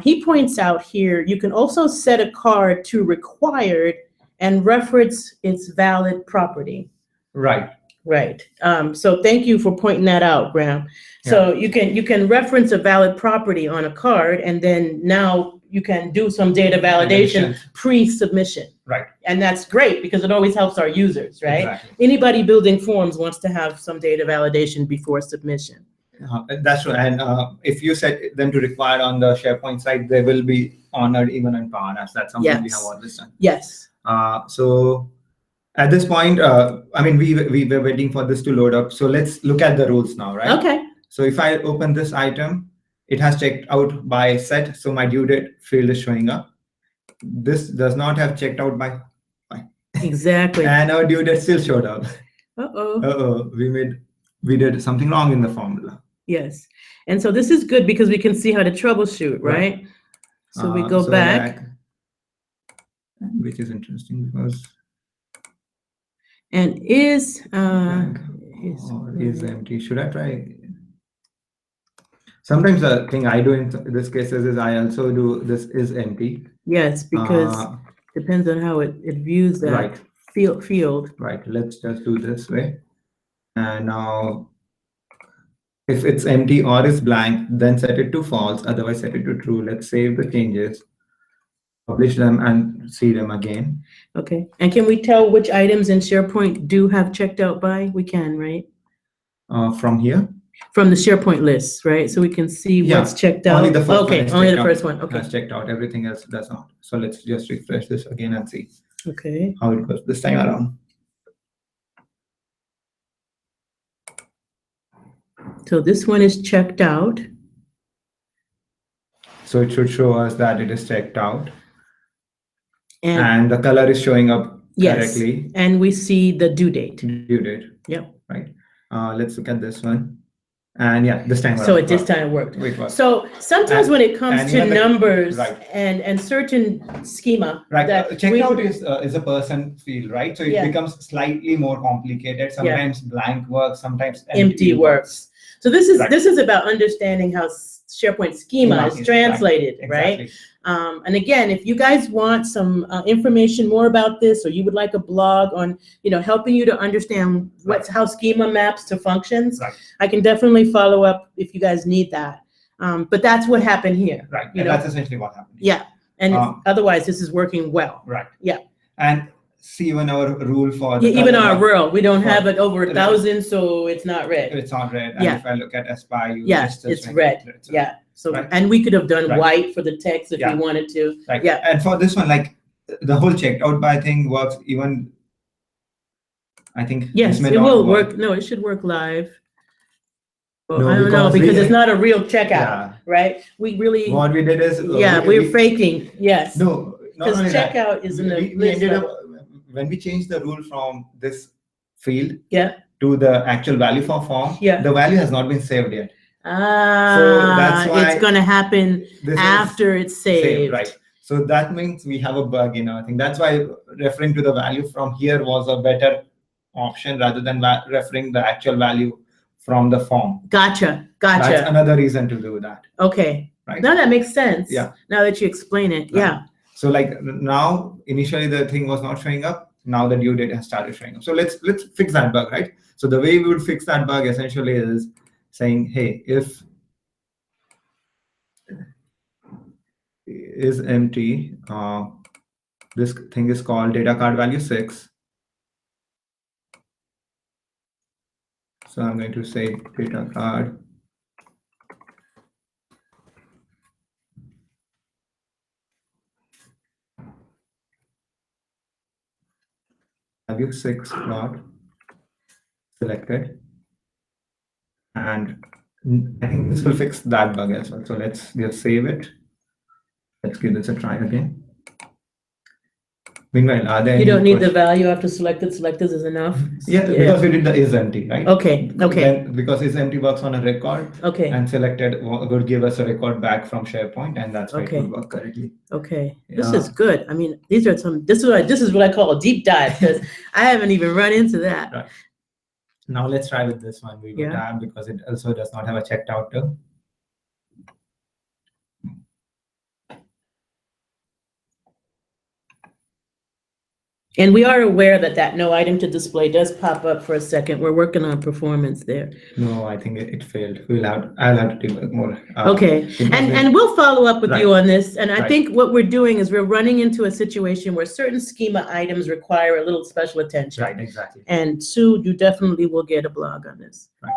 A: He points out here, you can also set a card to required and reference its valid property.
B: Right.
A: Right. So thank you for pointing that out, Graham. So you can reference a valid property on a card, and then now you can do some data validation pre-submission. Right. And that's great because it always helps our users, right? Exactly. Anybody building forms wants to have some data validation before submission.
B: That's right. And if you set them to required on the SharePoint side, they will be honored even in Power Apps. That's something we have always done.
A: Yes.
B: So at this point, I mean, we were waiting for this to load up. So let's look at the rules now, right?
A: Okay.
B: So if I open this item, it has checked out by set. So my due date field is showing up. This does not have checked out by.
A: Exactly.
B: And our due date still showed up.
A: Uh-oh.
B: We did something wrong in the formula.
A: Yes. And so this is good because we can see how to troubleshoot, right? So we go back.
B: Which is interesting because.
A: And is
B: empty. Should I try? Sometimes the thing I do in this cases is I also do this is empty.
A: Yes, because depends on how it views that field.
B: Right. Let's just do this way. And now if it's empty or is blank, then set it to false. Otherwise, set it to true. Let's save the changes, publish them, and see them again.
A: Okay. And can we tell which items in SharePoint do have checked out by? We can, right?
B: From here?
A: From the SharePoint list, right? So we can see what's checked out.
B: Only the first
A: one only the first one. Okay.
B: Has checked out. Everything else does not. So let's just refresh this again and see
A: how
B: it goes this time around.
A: So this one is checked out.
B: So it should show us that it is checked out. And the color is showing up correctly.
A: And we see the due date.
B: Due date.
A: Yep.
B: Right. Let's look at this one. And this time.
A: So this time it worked. So sometimes when it comes to numbers and certain schema.
B: Right. Checkout is a person field, right? So it becomes slightly more complicated. Sometimes blank works, sometimes
A: empty works. So this is about understanding how SharePoint schema is translated, right? And again, if you guys want some information more about this, or you would like a blog on, helping you to understand how schema maps to functions, I can definitely follow up if you guys need that. But that's what happened here.
B: Right. And that's essentially what happened.
A: Yeah. And otherwise, this is working well.
B: Right.
A: Yeah.
B: And see even our rule for the
A: even our rule, we don't have it over 1,000, so it's not red.
B: It's not red. And if I look at SPY,
A: it's red. So and we could have done white for the text if we wanted to.
B: Right. Yeah. And for this one, like the whole checked out by thing works even. I think.
A: Yes, it will work. No, it should work live. Well, no, I don't know because it's not a real checkout, right? We really.
B: What we did is.
A: We're faking. Yes.
B: No.
A: Because checkout is in the list.
B: When we change the rule from this field
A: to
B: the actual value for form, the value has not been saved yet.
A: So that's why it's going to happen after it's saved.
B: Right. So that means we have a bug in our thing. That's why referring to the value from here was a better option rather than referring the actual value from the form.
A: Gotcha.
B: That's another reason to do that.
A: Okay.
B: Right.
A: Now that makes sense.
B: Yeah.
A: Now that you explain it.
B: Right.
A: Yeah.
B: So like now, initially the thing was not showing up. Now the due date has started showing up. So let's fix that bug, right? So the way we would fix that bug essentially is saying, hey, if is empty, this thing is called data card value 6. So I'm going to say data card value 6 dot selected, and I think this will fix that bug as well. So let's just save it. Let's give this a try again. Meanwhile, are there
A: You
B: any
A: don't need the
B: questions?
A: value after selected. Selected is enough.
B: Yeah, because we did the is empty, right?
A: Okay.
B: Because is empty works on a record,
A: Okay.
B: and selected would give us a record back from SharePoint, and that's why it
A: Okay.
B: would work correctly.
A: Okay. This is good. I mean, this is what I call a deep dive, because I haven't even run into that.
B: Right. Now let's try with this one. We will
A: Yeah.
B: tab because it also does not have a checked out term.
A: And we are aware that no item to display does pop up for a second. We're working on performance there.
B: No, I think it failed. I'll have to do more.
A: Okay, and we'll follow up with you on this. And I
B: Right.
A: think what we're doing is we're running into a situation where certain schema items require a little special attention.
B: Right, exactly.
A: And Sue, you definitely will get a blog on this.
B: Right.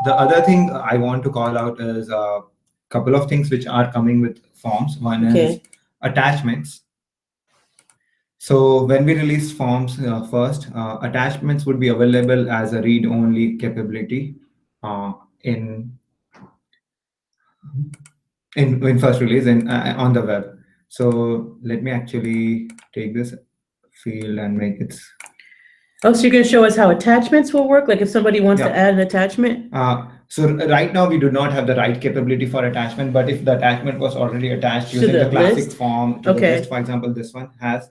B: The other thing I want to call out is a couple of things which are coming with forms. One is attachments. So when we release forms first, attachments would be available as a read-only capability in first release on the web. So let me actually take this field and make it.
A: Oh, so you're going to show us how attachments will work? Like if somebody wants to add an attachment?
B: So right now we do not have the right capability for attachment, but if the attachment was already attached using the classic form to the list, for example, this one has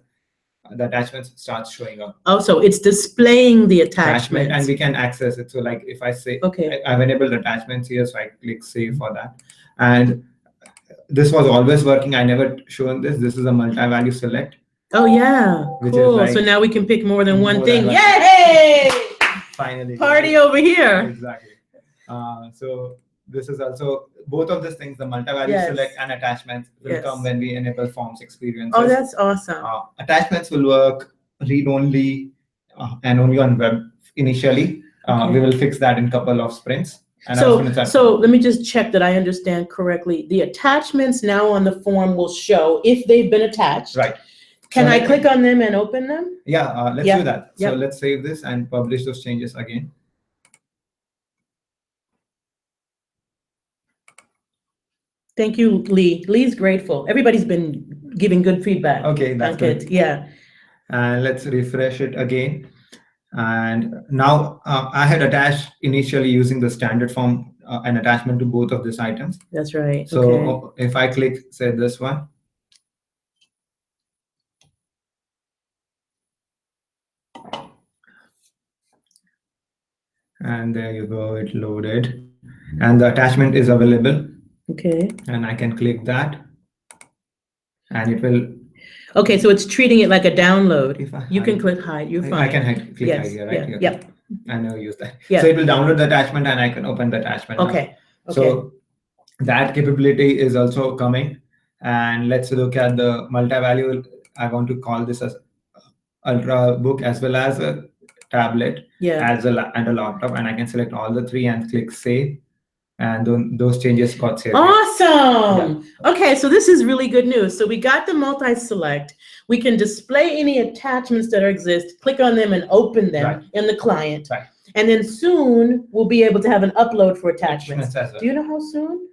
B: the attachments starts showing up.
A: Oh, so it's displaying the attachment.
B: And we can access it. So like if I say, I've enabled attachments here, so I click save for that. And this was always working. I never shown this. This is a multi-value select.
A: Oh yeah, cool. Like, so now we can pick more than one thing. Yay!
B: Finally.
A: Party over here.
B: Exactly. So this is also, both of these things, the multi-value select and attachments will come when we enable forms experiences.
A: Oh, that's awesome.
B: Attachments will work read-only and only on web initially. We will fix that in a couple of sprints. And
A: so let me just check that I understand correctly. The attachments now on the form will show if they've been attached.
B: Right.
A: Can I click on them and open them?
B: Yeah, let's do that. So let's save this and publish those changes again.
A: Thank you, Lee. Lee's grateful. Everybody's been giving good feedback.
B: Okay, that's good.
A: Yeah.
B: And let's refresh it again. And now I had attached initially using the standard form an attachment to both of these items.
A: That's right.
B: So if I click, say, this one. And there you go, it loaded. And the attachment is available.
A: Okay.
B: And I can click that. And it will.
A: Okay, so it's treating it like a download. You can click hide. You're fine.
B: I can click hide here, right?
A: Yep.
B: I never use that. So it will download the attachment and I can open the attachment.
A: Okay.
B: So that capability is also coming. And let's look at the multi-value. I want to call this as Ultrabook as well as a tablet and a laptop. And I can select all the three and click save. And those changes got saved.
A: Awesome. Yeah. Okay, so this is really good news. So we got the multi-select. We can display any attachments that exist, click on them and open them in the client.
B: Right.
A: And then soon we'll be able to have an upload for attachments. Do you know how soon?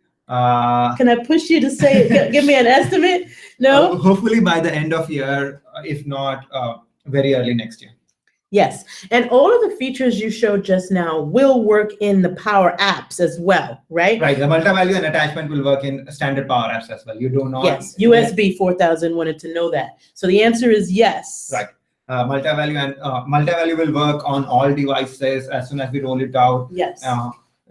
A: Can I push you to say, give me an estimate? No?
B: Hopefully by the end of year, if not very early next year.
A: Yes, and all of the features you showed just now will work in the Power Apps as well, right?
B: Right, the multi-value and attachment will work in standard Power Apps as well. You do not.
A: Yes, USB 4000 wanted to know that. So the answer is yes.
B: Right, multi-value will work on all devices as soon as we roll it out.
A: Yes.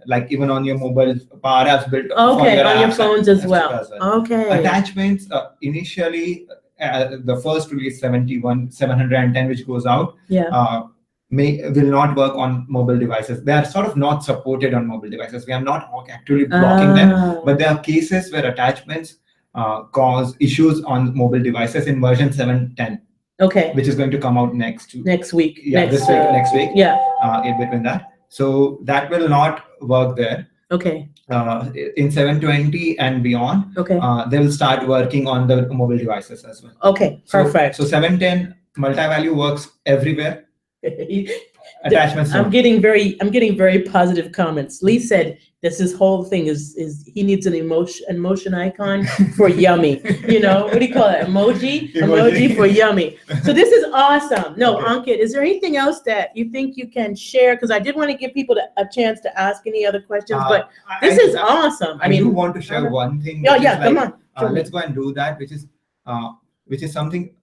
B: Like even on your mobile, Power Apps built.
A: Okay, on your phones as well. Okay.
B: Attachments initially. The first release 710 which goes out will not work on mobile devices. They are sort of not supported on mobile devices. We are not actually blocking them, but there are cases where attachments cause issues on mobile devices in version 710.
A: Okay.
B: Which is going to come out next
A: week.
B: Yeah, next week.
A: Yeah.
B: In between that. So that will not work there.
A: Okay.
B: In 720 and beyond, they will start working on the mobile devices as well.
A: Okay, perfect.
B: So 710 multi-value works everywhere. Attachments.
A: I'm getting very positive comments. Lee said This his whole thing is he needs an emotion icon for yummy. You know, what do you call it? Emoji for yummy. So this is awesome. No,
B: Okay.
A: Ankit, is there anything else that you think you can share? Because I did want to give people a chance to ask any other questions, but this is awesome.
B: I do want to share one thing.
A: Yeah,
B: which
A: yeah,
B: is
A: come
B: like,
A: on.
B: let's go and do that, which is something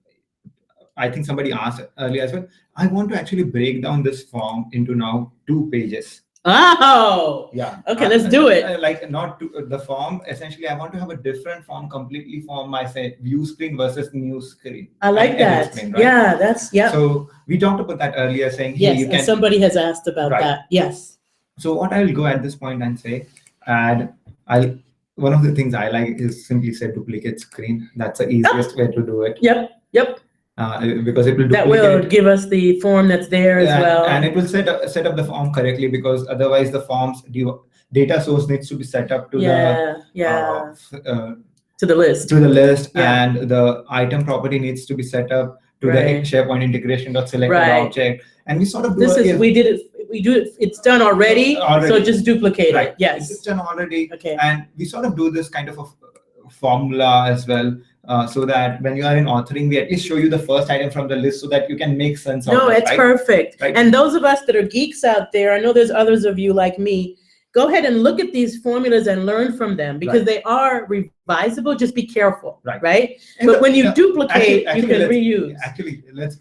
B: I think somebody asked earlier as well. I want to actually break down this form into now 2 pages.
A: Oh,
B: Yeah.
A: Okay, let's do it.
B: Like not to, the form. Essentially, I want to have a different form completely for my say view screen versus new screen.
A: I like
B: and
A: that.
B: edit screen, right?
A: Yeah, that's
B: So we talked about that earlier, saying hey,
A: yes.
B: you
A: And
B: can.
A: somebody has asked about
B: Right.
A: that. Yes.
B: So what I'll go at this point and say, and I'll one of the things I like is simply say duplicate screen. That's the easiest way to do it.
A: Yep.
B: Because it will duplicate.
A: That will give us the form that's there as well.
B: And it will set up the form correctly, because otherwise the form's data source needs to be set up to
A: to the list.
B: And the item property needs to be set up to the SharePoint integration.selected object. And we sort of do
A: it's done already. So just duplicate it. Yes.
B: It's done already.
A: Okay.
B: And we sort of do this kind of a formula as well. So that when you are in authoring, we at least show you the first item from the list so that you can make sense of it.
A: No, it's perfect.
B: Right.
A: And those of us that are geeks out there, I know there's others of you like me, go ahead and look at these formulas and learn from them, because they are revisable. Just be careful, right? But when you duplicate, you can reuse.
B: Actually, let's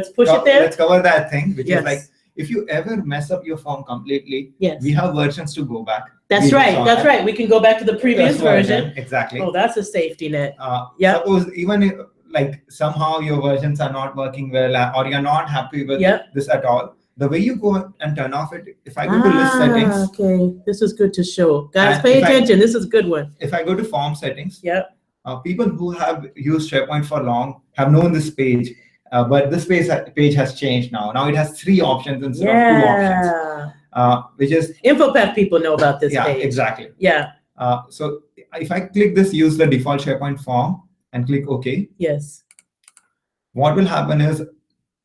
A: push it there.
B: Let's cover that thing, which
A: Yes.
B: is like, if you ever mess up your form completely,
A: Yes.
B: we have versions to go back.
A: That's right. We can go back to the previous version.
B: Exactly.
A: Oh, that's a safety net.
B: Suppose even if, like somehow your versions are not working well, or you're not happy with this at all, the way you go and turn off it, if I go to list settings.
A: Okay, this is good to show. Guys, pay attention. This is a good one.
B: If I go to form settings, people who have used SharePoint for long have known this page. But this page has changed now. Now it has 3 options instead of 2 options. Which is
A: InfoPath people know about this page.
B: Exactly.
A: Yeah.
B: So if I click this, use the default SharePoint form and click OK.
A: Yes.
B: What will happen is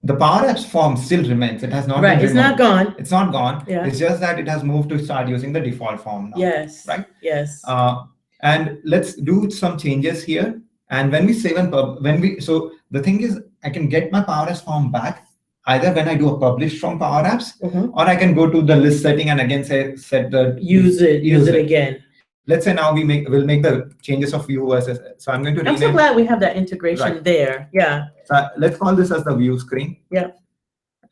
B: the Power Apps form still remains. It has not been removed.
A: It's not gone.
B: It's not gone.
A: Yeah.
B: It's just that it has moved to start using the default form now.
A: Yes.
B: Right.
A: Yes.
B: And let's do some changes here. And when we save and so the thing is, I can get my Power Apps form back either when I do a publish from Power Apps, or I can go to the list setting and again set the
A: use it again.
B: Let's say now we'll make the changes of view versus. So I'm going to rename.
A: I'm so glad we have that integration there. Yeah.
B: So let's call this as the view screen.
A: Yeah.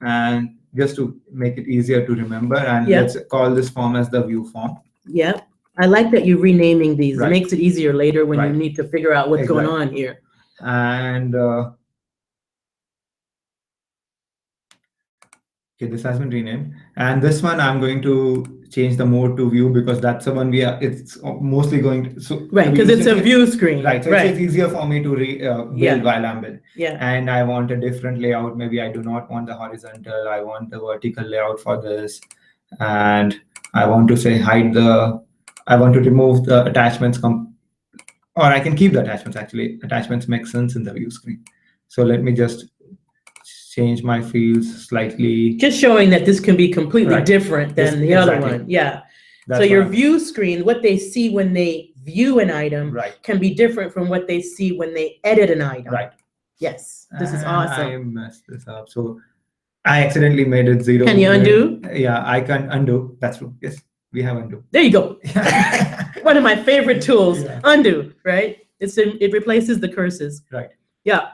B: And just to make it easier to remember, and let's call this form as the view form.
A: Yeah. I like that you're renaming these.
B: Right.
A: It makes it easier later when you need to figure out what's going on here.
B: And okay, this has been renamed. And this one I'm going to change the mode to view, because that's the one it's mostly going to.
A: Because it's a view screen.
B: Right. So it's easier for me to build while I'm building.
A: Yeah.
B: And I want a different layout. Maybe I do not want the horizontal. I want the vertical layout for this. And I want to say I want to remove the attachments, or I can keep the attachments. Actually, attachments make sense in the view screen. So let me just change my fields slightly.
A: Just showing that this can be completely different than the other one. Yeah. So your view screen, what they see when they view an item can be different from what they see when they edit an item.
B: Right.
A: Yes. This is awesome.
B: I messed this up. So I accidentally made it 0.
A: Can you undo?
B: Yeah, I can undo. That's true. Yes. We have undo.
A: There you go. One of my favorite tools, undo, right? It replaces the curses.
B: Right.
A: Yeah.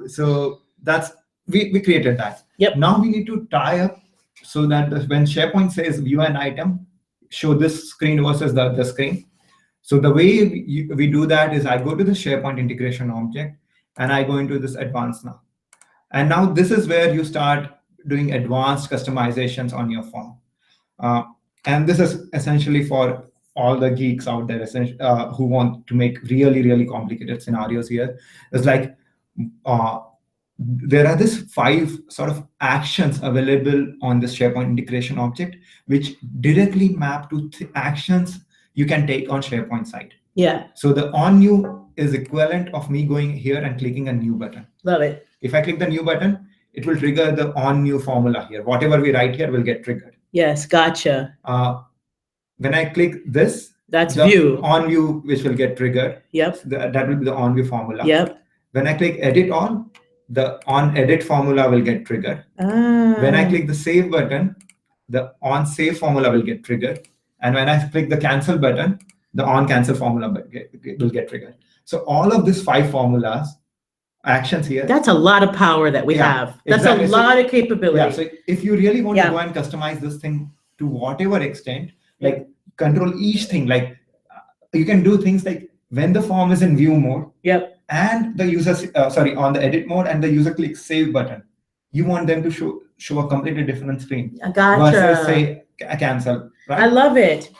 B: So that's, we created that.
A: Yep.
B: Now we need to tie up so that when SharePoint says view an item, show this screen versus the screen. So the way we do that is I go to the SharePoint integration object and I go into this advanced now. And now this is where you start doing advanced customizations on your form. And this is essentially for all the geeks out there who want to make really, really complicated scenarios here. It's like there are these 5 sort of actions available on this SharePoint integration object, which directly map to actions you can take on SharePoint site.
A: Yeah.
B: So the on new is equivalent of me going here and clicking a new button.
A: Love it.
B: If I click the new button, it will trigger the on new formula here. Whatever we write here will get triggered.
A: Yes, gotcha.
B: when I click this,
A: That's
B: the
A: view.
B: on view, which will get triggered.
A: Yep.
B: That will be the on view formula.
A: Yep.
B: When I click edit on, the on edit formula will get triggered. When I click the save button, the on save formula will get triggered. And when I click the cancel button, the on cancel formula will get triggered. So all of these 5 formulas, actions here.
A: That's a lot of power that we have. That's
B: exactly.
A: a lot of capability.
B: Yeah, so if you really want to go and customize this thing to whatever extent, like control each thing, like you can do things like when the form is in view mode, and the user, on the edit mode, and the user clicks save button, you want them to show a completely different screen.
A: Gotcha.
B: Versus say cancel. Right?
A: I love it.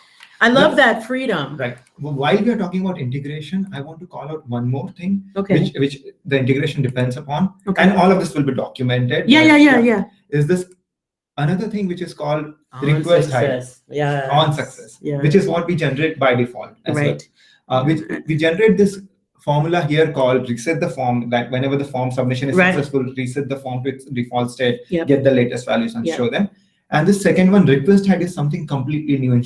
A: I love that freedom.
B: Right. While we are talking about integration, I want to call out one more thing,
A: which
B: the integration depends upon, and all of this will be documented. Is this another thing which is called request height? On success, which is what we generate by default. Right. Which we generate this formula here called reset the form, that whenever the form submission is successful, reset the form to its default state, get the latest values and show them. And the second one, request height, is something completely new in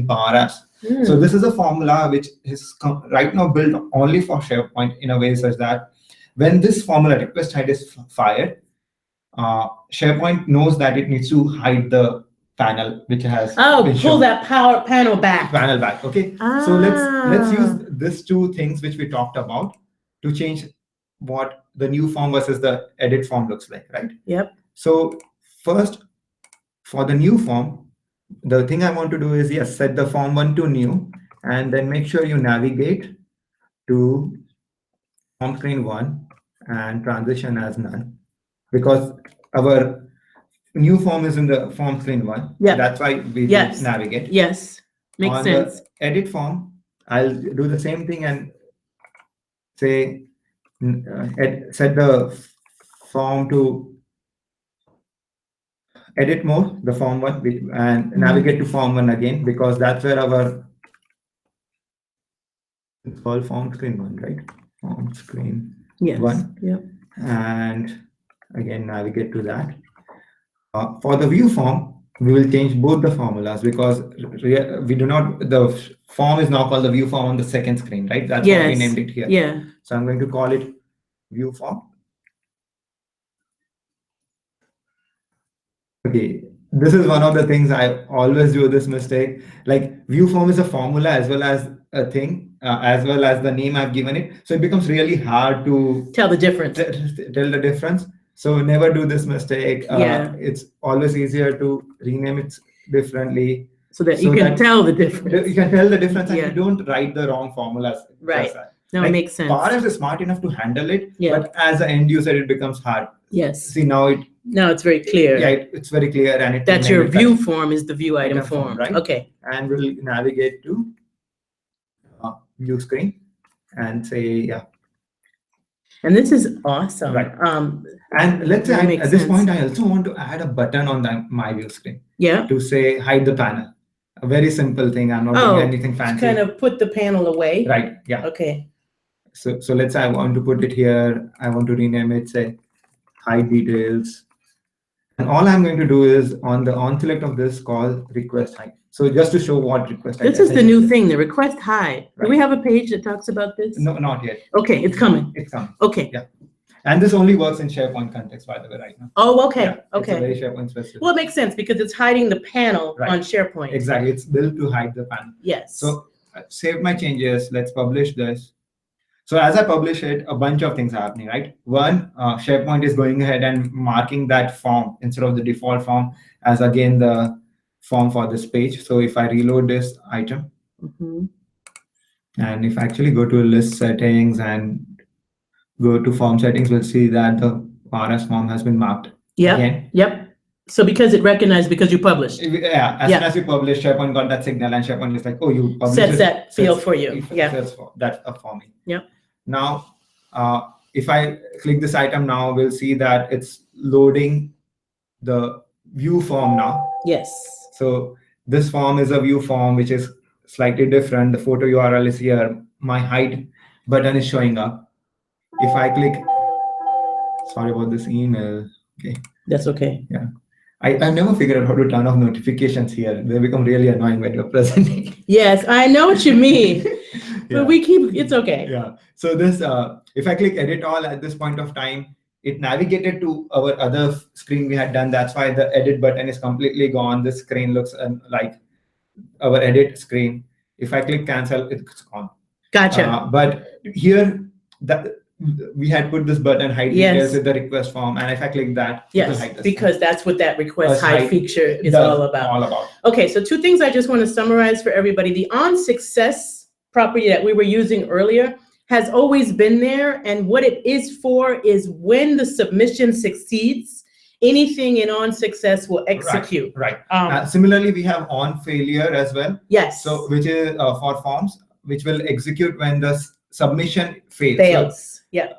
B: Power Apps. So this is a formula which is right now built only for SharePoint in a way such that when this formula request height is fired, SharePoint knows that it needs to hide the panel which has
A: pull that panel back.
B: Okay. So let's use these 2 things which we talked about to change what the new form versus the edit form looks like, right?
A: Yep.
B: So first, for the new form, the thing I want to do is set the form 1 to new, and then make sure you navigate to form screen 1 and transition as none, because our new form is in the form screen 1. That's why we navigate.
A: Makes sense.
B: The edit form, I'll do the same thing and say set the form to edit mode, the form 1, and navigate to form 1 again, because that's where it's called form screen 1, right? Form screen 1. And again, navigate to that. For the view form, we will change both the formulas, because we do not, the form is now called the view form on the second screen, right? That's why we named it here. So I'm going to call it view form. Okay, this is one of the things I always do this mistake. Like view form is a formula as well as a thing, as well as the name I've given it. So it becomes really hard to
A: tell the difference.
B: Tell the difference. So never do this mistake. It's always easier to rename it differently,
A: so that you can tell the difference.
B: You can tell the difference, and you don't write the wrong formulas.
A: Right. No, it makes sense.
B: Power Apps is smart enough to handle it, but as an end user, it becomes hard. See, now
A: it's very clear.
B: It's very clear, and
A: that your view form is the view item form,
B: right?
A: Okay.
B: And we'll navigate to view screen and say
A: And this is awesome.
B: Right. And let's say at this point, I also want to add a button on my view screen. To say hide the panel. A very simple thing. I'm not doing anything fancy.
A: Kind of put the panel away.
B: Right. Okay. So let's say I want to put it here. I want to rename it, say hide details. And all I'm going to do is on the on select of this, call request hide. So just to show what request hide.
A: This is the new thing, the request hide. Do we have a page that talks about this?
B: No, not yet.
A: Okay, it's coming.
B: It's coming.
A: Okay.
B: And this only works in SharePoint context, by the way, right now.
A: Okay.
B: It's a very SharePoint specific.
A: Well, it makes sense because it's hiding the panel on SharePoint.
B: Exactly. It's built to hide the panel. So save my changes. Let's publish this. So as I publish it, a bunch of things are happening, right? One, SharePoint is going ahead and marking that form instead of the default form as again the form for this page. So if I reload this item, and if I actually go to list settings and go to form settings, we'll see that the Power Apps form has been marked. So because it recognized because you published. As soon as you publish, SharePoint got that signal, and SharePoint is like, oh, you published.
A: Sets that field for you.
B: That's up for me. Now, if I click this item now, we'll see that it's loading the view form now. So this form is a view form, which is slightly different. The photo URL is here. My hide button is showing up. If I click, sorry about this email. Okay.
A: That's okay.
B: I've never figured out how to turn off notifications here. They become really annoying when you're presenting.
A: Yes, I know what you mean,
B: Yeah.
A: but it's okay.
B: Yeah. So this, if I click edit all at this point of time, it navigated to our other screen we had done. That's why the edit button is completely gone. This screen looks like our edit screen. If I click cancel, it's gone.
A: Gotcha.
B: But here, that we had put this button hide details with the request form, and if I click that, it will hide this
A: because that's what that request hide feature is
B: does
A: all about. Okay, so two things I just want to summarize for everybody. The on success property that we were using earlier has always been there, and what it is for is when the submission succeeds, anything in on success will execute.
B: Right. Similarly, we have on failure as well.
A: Yes.
B: So which is for forms, which will execute when the submission fails.
A: So, yeah.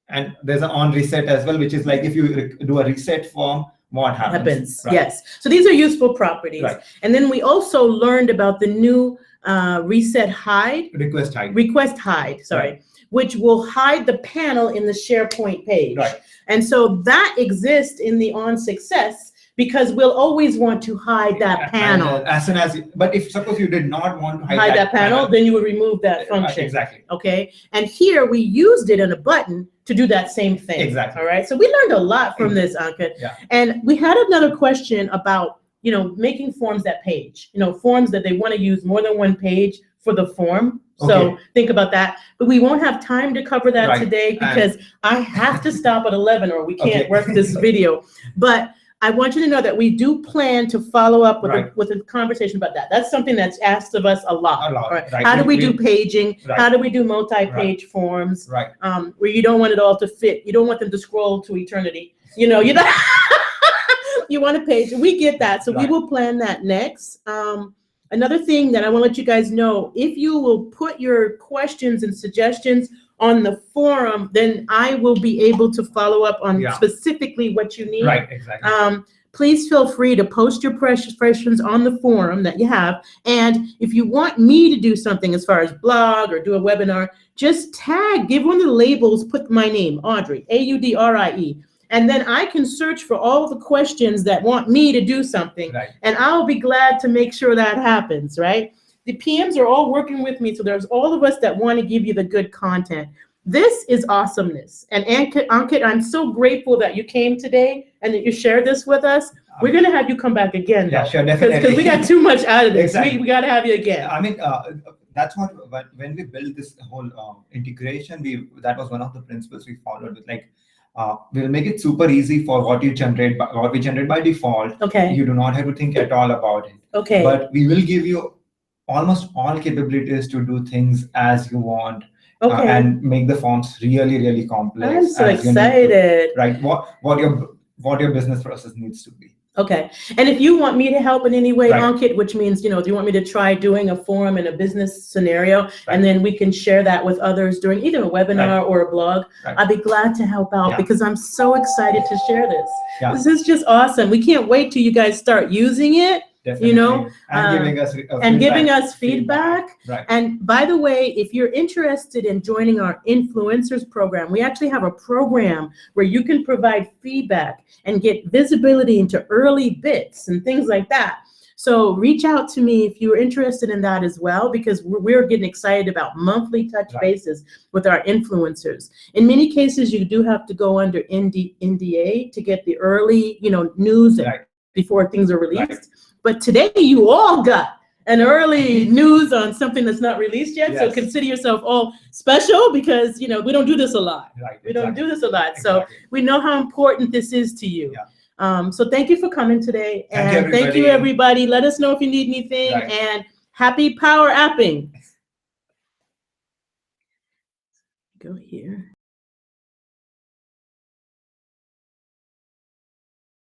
B: And there's an on reset as well, which is like if you do a reset form, what happens? Right.
A: Yes. So these are useful properties.
B: Right.
A: And then we also learned about the new request hide, sorry, which will hide the panel in the SharePoint page.
B: Right.
A: And so that exists in the on success because we'll always want to hide that panel.
B: As soon as, but if suppose you did not want to
A: hide that panel, then you would remove that function.
B: Exactly.
A: Okay. And here we used it in a button to do that same thing.
B: Exactly.
A: All right. So we learned a lot from this, Ankit.
B: Yeah.
A: And we had another question about, making forms that page, forms that they want to use more than one page for the form. So think about that. But we won't have time to cover that today because I have to stop at 11 or we can't work this video. But I want you to know that we do plan to follow up with a conversation about that. That's something that's asked of us a lot. Right? How do we do paging? How do we do multi-page forms?
B: Right.
A: Where you don't want it all to fit. You don't want them to scroll to eternity. You want a page. We get that. So we will plan that next. Another thing that I want to let you guys know, if you will put your questions and suggestions on the forum, then I will be able to follow up on specifically what you need.
B: Right, exactly.
A: Please feel free to post your questions on the forum that you have. And if you want me to do something as far as blog or do a webinar, just give one of the labels, put my name, Audrey, A-U-D-R-I-E. And then I can search for all the questions that want me to do something. Right. And I'll be glad to make sure that happens, right? The PMs are all working with me, so there's all of us that want to give you the good content. This is awesomeness. And Ankit, I'm so grateful that you came today and that you shared this with us. We're going to have you come back again.
B: Yeah, sure, definitely.
A: Because we got too much out of this.
B: Exactly.
A: We got to have you again.
B: I mean, that's what, when we built this whole integration, that was one of the principles we followed with we'll make it super easy for what we generate by default.
A: Okay.
B: You do not have to think at all about it.
A: Okay.
B: But we will give you almost all capabilities to do things as you want.
A: Okay.
B: And make the forms really, really complex.
A: I'm so excited.
B: Right. What your business process needs to be.
A: Okay. And if you want me to help in any way,
B: Right.
A: Ankit, which means, do you want me to try doing a forum in a business scenario, and then we can share that with others during either a webinar or a blog, I'd be glad to help out because I'm so excited to share this.
B: Yeah.
A: This is just awesome. We can't wait till you guys start using it.
B: Definitely. And
A: giving us feedback.
B: Right.
A: And by the way, if you're interested in joining our influencers program, we actually have a program where you can provide feedback and get visibility into early bits and things like that. So reach out to me if you're interested in that as well, because we're getting excited about monthly touch bases with our influencers. In many cases, you do have to go under NDA to get the early, news before things are released. Right. But today you all got an early news on something that's not released yet. Yes. So consider yourself all special because, we don't do this a lot.
B: Right,
A: we don't do this a lot. So we know how important this is to you. Yeah. So thank you for coming today. And thank you, everybody. Let us know if you need anything. Right. And happy power apping. Go here.